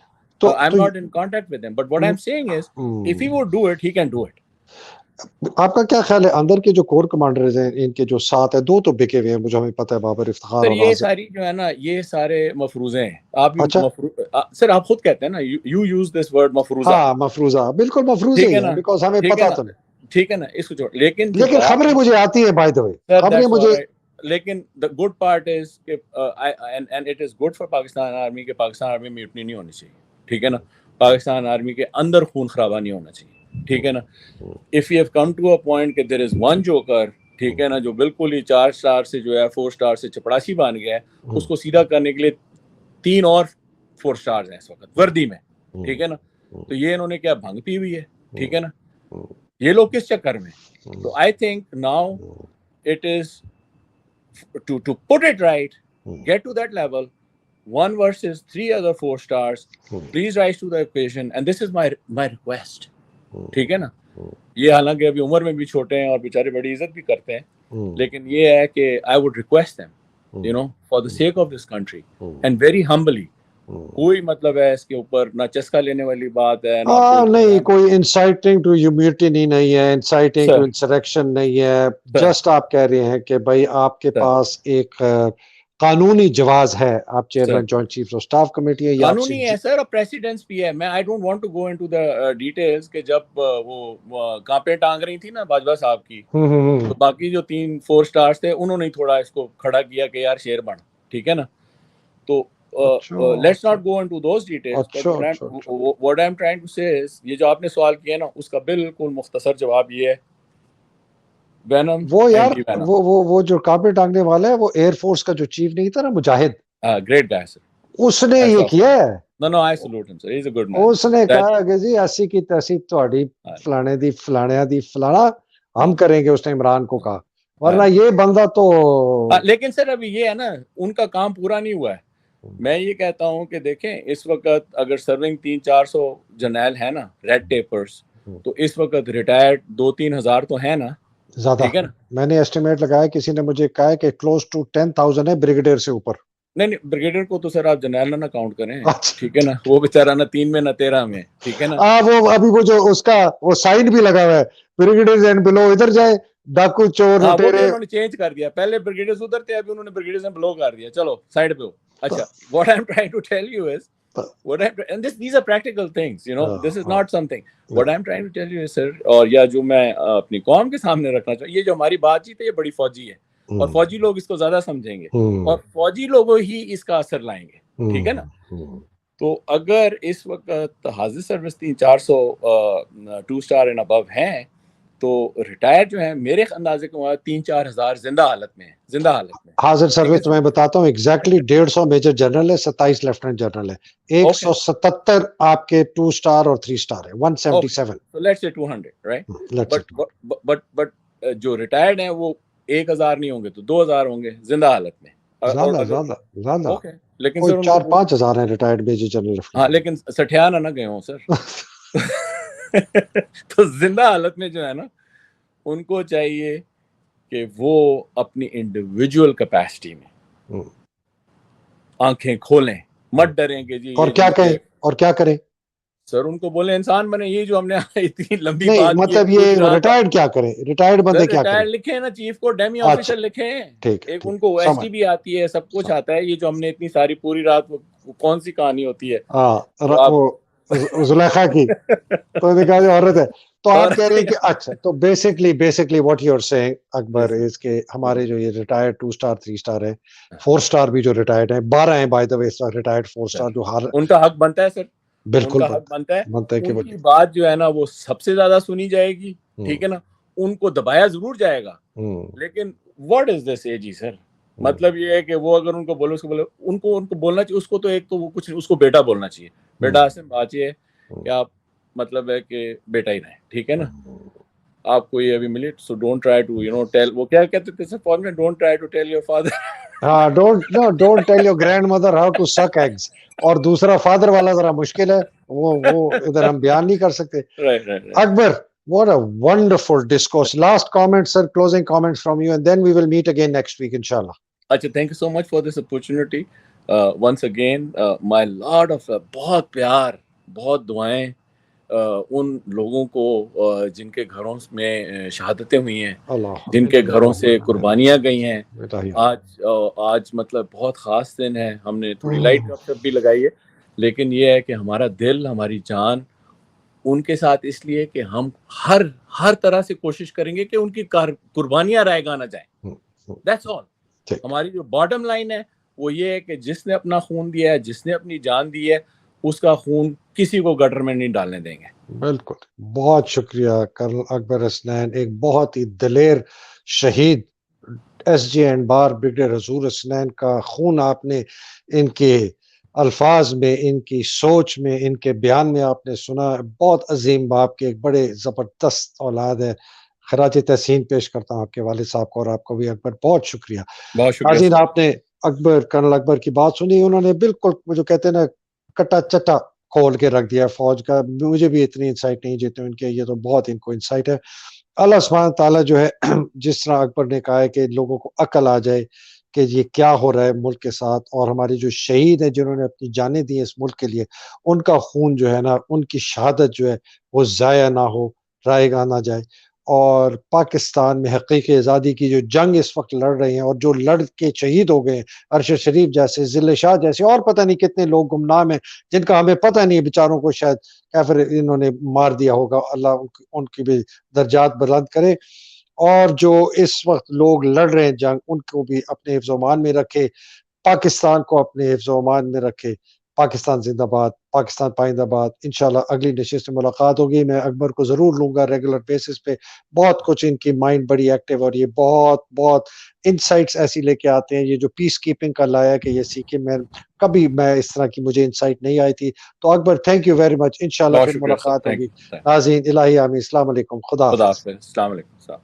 so I'm not in contact with him, but what I'm saying is if he would do it, he can do it. آپ کا کیا خیال ہے اندر کے جو corps commanders ہیں, ان کے جو 7 ہیں, 2 تو بکے ہوئے ہیں مجھے ہمیں پتہ ہے, بابر افتخار, سر یہ ساری جو ہے نا یہ سارے مفروضے ہیں. آپ سر آپ خود کہتے ہیں نا, you use this word مفروضہ. ہاں مفروضہ, بالکل مفروضہ ہے, بیکاز ہمیں پتہ تو نہیں, ٹھیک ہے نا, اس کو چھوڑ. لیکن خبریں مجھے آتی ہیں بائی دا وے, خبریں مجھے, لیکن the good part is کہ and it is good for Pakistan army کہ پاکستان آرمی میں میوٹنی نہیں ہونی چاہیے, ٹھیک ہے نا. پاکستان آرمی کے اندر خون خرابہ نہیں ہونا چاہیے, ٹھیک ہے نا. if you have come to a point کہ there is one joker, ٹھیک ہے نا, جو بالکل ہی 4 سٹار سے جو ہے 4 سٹار سے چپڑاسی بن گیا ہے, اس کو سیدھا کرنے کے لیے 3 اور 4 سٹارز ہیں اس وقت وردی میں, ٹھیک ہے نا. تو یہ انہوں نے کیا بھنگ پی ہوئی ہے, ٹھیک ہے نا. یہ لوگ کس چکر میں. تو I think now it is to put it right, get to that level, 1 versus 3 other 4 stars, please rise to the occasion, and this is my request, ٹھیک ہے نا. یہ حالانکہ ابھی عمر میں بھی چھوٹے ہیں اور بیچارے بڑی عزت بھی کرتے ہیں, لیکن یہ ہے کہ I would request them, you know, for the sake of this country, and very humbly, کوئی مطلب ہے اس کے اوپر نہ چسکا لینے والی بات ہے, نہیں کوئی انسائٹنگ ٹو میوٹینی نہیں ہے, انسائٹنگ ٹو انسرکشن نہیں ہے. جسٹ آپ کہہ رہے ہیں کہ بھائی آپ کے پاس ایک قانونی جواز ہے, آپ chairman joint chief of staff committee ہے, قانونی ہے سر, اور پریسیڈنس بھی ہے. میں I don't want to go into the details کہ جب وہ کانپے ٹانگ رہی تھی نا باجوہ صاحب کی, تو باقی جو 4 سٹارز تھے انہوں نے تھوڑا اس کو کھڑا کیا کہ یار شیر بن, ٹھیک ہے نا. تو let's not go into those details, but what I'm trying to say is یہ جو آپ نے سوال کیا نا اس کا بالکل مختصر جواب یہ ہے, وینم وہ یار وہ جو کانپے ٹانگنے والا ہے وہ ایئر فورس کا جو چیف نہیں تھا نا, مجاہد, گریٹ گائے سر, اس نے یہ کیا ہے. No, I salute him, sir. He's a good man. اس نے کہا کہ جی ایسی کی تحصیب تہاڈی فلانے دی فلانیا دی فلانا ہم کریں گے, اس نے عمران کو کہا, ورنہ یہ بندہ تو. لیکن سر ابھی یہ ہے نا ان کا کام پورا نہیں ہوا ہے. میں یہ کہتا ہوں کہ دیکھیں اس وقت اگر سرونگ 300-400 جرنیل ہیں نا ریڈ ٹیپرز, تو اس وقت ریٹائرڈ 2-3 ہزار تو ہیں نا زیادہ. میں نے ایسٹیمیٹ لگایا, کسی نے مجھے کہا کہ کلوز ٹو 10,000 ہے بریگیڈیئر سے اوپر. نہیں بریگیڈیئر کو تو سر آپ جرنیل نہ کاؤنٹ کریں, ٹھیک ہے نا, وہ بیچارہ نہ 3 میں نہ 13 میں, ٹھیک ہے نا. وہ ابھی وہ جو اس کا وہ سائن بھی لگا ہوا ہے, بریگیڈیئرز اینڈ بلو ادھر جائے, ڈاکو چور لٹیرے, انہوں نے چینج کر دیا. پہلے بریگیڈیئرز ادھر تھے, ابھی انہوں نے بریگیڈیئرز اینڈ بلو کر دیا. چلو سائڈ پہ ہو. اچھا, what I'm trying to tell you is and these are practical things, you know, this is not something what I'm trying to tell you is sir, اور یا جو میں اپنی قوم کے سامنے رکھنا چاہوں, یہ جو ہماری بات چیت ہے یہ بڑی فوجی ہے, اور فوجی لوگ اس کو زیادہ سمجھیں گے, اور فوجی لوگوں ہی اس کا اثر لائیں گے, ٹھیک ہے نا. تو اگر اس وقت حاضر سروس 300-400 2 اسٹار اینڈ ابو ہیں, تو ریٹائر جو ہیں میرے اندازے کے 3-4 ہزار زندہ حالت میں حاضر سروس. میں بتاتا ہوں ایگزیکٹلی 150 میجر جنرل ہے, 27 لیفٹنٹ جنرل ہے, 177 آپ کے 2 اسٹار اور 3 اسٹار ہے, 177. So let's say 200, right? But جو ریٹائرڈ ہیں وہ 1000 نہیں ہوں گے تو 2000 ہوں گے زندہ حالت میں. زیادہ اوکے, لیکن کوئی 4-5 ہزار ہیں ریٹائرڈ میجر جنرل. ہاں, لیکن سٹھیانہ نہ گئے ہوں سر. تو زندہ حالت میں جو ہے نا, ان کو چاہیے کہ وہ اپنی انڈیویجول کیپیسٹی میں آنکھیں کھولیں, مت ڈریں کہ جی. اور کیا کریں سر, ان کو بولیں انسان بنے. یہ جو ہم نے اتنی لمبی بات مطلب یہ ریٹائرڈ کیا کریں, ریٹائرڈ بندے کیا کریں, لکھیں نا چیف کو ڈیمی آفیسر لکھیں. ایک ان کو ایس ٹی بھی آتی ہے, سب کچھ آتا ہے. یہ جو ہم نے اتنی ساری پوری رات کون سی کہانی ہوتی ہے زلیخا کی, تو عورت ہے. تو آپ کہہ رہے ہیں کہ اچھا, تو basically what you are seeing Akbar is کہ ہمارے جو یہ ریٹائرڈ 2 اسٹار 3 اسٹار ہے, 4 اسٹار بھی جو ریٹائرڈ ہیں, 12 ہیں by the way retired 4 star, جو ان کا حق بنتا ہے سر, بالکل بنتا ہے. ان کی بات جو ہے نا وہ سب سے زیادہ سنی جائے گی, ٹھیک ہے نا. ان کو دبایا ضرور جائے گا, لیکن واٹ از دس ایجی سر. مطلب یہ ہے کہ وہ اگر ان کو بولو, اس کو بولو, ان کو بولنا چاہیے. اس کو تو ایک تو وہ کچھ, اس کو بیٹا بولنا چاہیے. بیٹا آسم بات یہ ہے کہ آپ مطلب ہے کہ بیٹا ہی رہیں, ٹھیک ہے نا. آپ کو یہ ابھی ملی, so don't try to you know tell, وہ کیا کہتے تھے سر فارم میں, don't try to tell your father. ہاں, don't tell your grandmother how to suck eggs. اور دوسرا فادر والا ذرا مشکل ہے, وہ ادھر ہم بیان نہیں کر سکتے. اکبر, what a wonderful discourse. Last comment sir, closing comments from you, and then we will meet again next week inshallah. Acha, thank you so much for this opportunity. Once again, my lot of بہت پیار, بہت دعائیں ان لوگوں کو جن کے گھروں میں شہادتیں ہوئی ہیں, جن کے گھروں سے قربانیاں گئی ہیں. آج مطلب بہت خاص دن ہے. ہم نے تھوڑی لائٹ گپ شپ بھی لگائی ہے, لیکن یہ ہے کہ ہمارا دل, ہماری جان ان کے ساتھ اس لیے کہ ہم ہر طرح سے کوشش کریں گے کہ ان کی قربانیاں رائے گاہ نہ جائیں. That's all. ہماری جو باٹم لائن ہے وہ یہ ہے کہ جس نے اپنا خون دیا ہے, جس نے اپنی جان دی ہے, اس کا خون کسی کو گٹر میں نہیں ڈالنے دیں گے. بالکل. بہت شکریہ کرنل اکبر حسنین, ایک بہت ہی دلیر شہید. S G and bar brigadier Huzoor Hasnain کا خون آپ نے ان کے الفاظ میں, ان کی سوچ میں, ان کے بیان میں آپ نے سنا. بہت عظیم باپ کے ایک بڑے زبردست اولاد ہے. خراج تحسین پیش کرتا ہوں آپ کے والد صاحب کو, اور آپ کو بھی اکبر بہت شکریہ. ناظرین, آپ نے کرنل اکبر کی بات سنی. انہوں نے بالکل جو کہتے ہیں نا کٹا چٹا کھول کے رکھ دیا فوج کا. مجھے بھی اتنی انسائٹ نہیں جیتے ان کے, یہ تو بہت ان کو انسائٹ ہے. اللہ سبحانہ تعالیٰ جو ہے جس طرح اکبر نے کہا ہے کہ لوگوں کو عقل آ جائے کہ یہ کیا ہو رہا ہے ملک کے ساتھ, اور ہمارے جو شہید ہیں جنہوں نے اپنی جانیں دی ہیں اس ملک کے لیے, ان کا خون جو ہے نا, ان کی شہادت جو ہے وہ ضائع نہ ہو, رائے گاہ نہ جائے. اور پاکستان میں حقیقی آزادی کی جو جنگ اس وقت لڑ رہے ہیں, اور جو لڑ کے شہید ہو گئے ہیں, ارشد شریف جیسے, ذل شاہ جیسے, اور پتہ نہیں کتنے لوگ گمنام ہیں جن کا ہمیں پتہ نہیں, بیچاروں کو شاید کافر انہوں نے مار دیا ہوگا. اللہ ان کی بھی درجات بلند کرے. اور جو اس وقت لوگ لڑ رہے ہیں جنگ, ان کو بھی اپنے حفظ و امان میں رکھے, پاکستان کو اپنے حفظ و امان میں رکھے. پاکستان زندہ باد, پاکستان پائندہ باد. انشاءاللہ اگلی نشست میں ملاقات ہوگی. میں اکبر کو ضرور لوں گا ریگولر بیسس پہ. بہت کچھ ان کی مائنڈ بڑی ایکٹیو, اور یہ بہت انسائٹس ایسی لے کے آتے ہیں. یہ جو پیس کیپنگ کا لایا کہ یہ سیکھے, میں اس طرح کی مجھے انسائٹ نہیں آئی تھی. تو اکبر تھینک یو ویری مچ. انشاءاللہ پھر ملاقات ہوگی. ناظرین الہی آمین. السلام علیکم. خدا حافظ. السلام علیکم.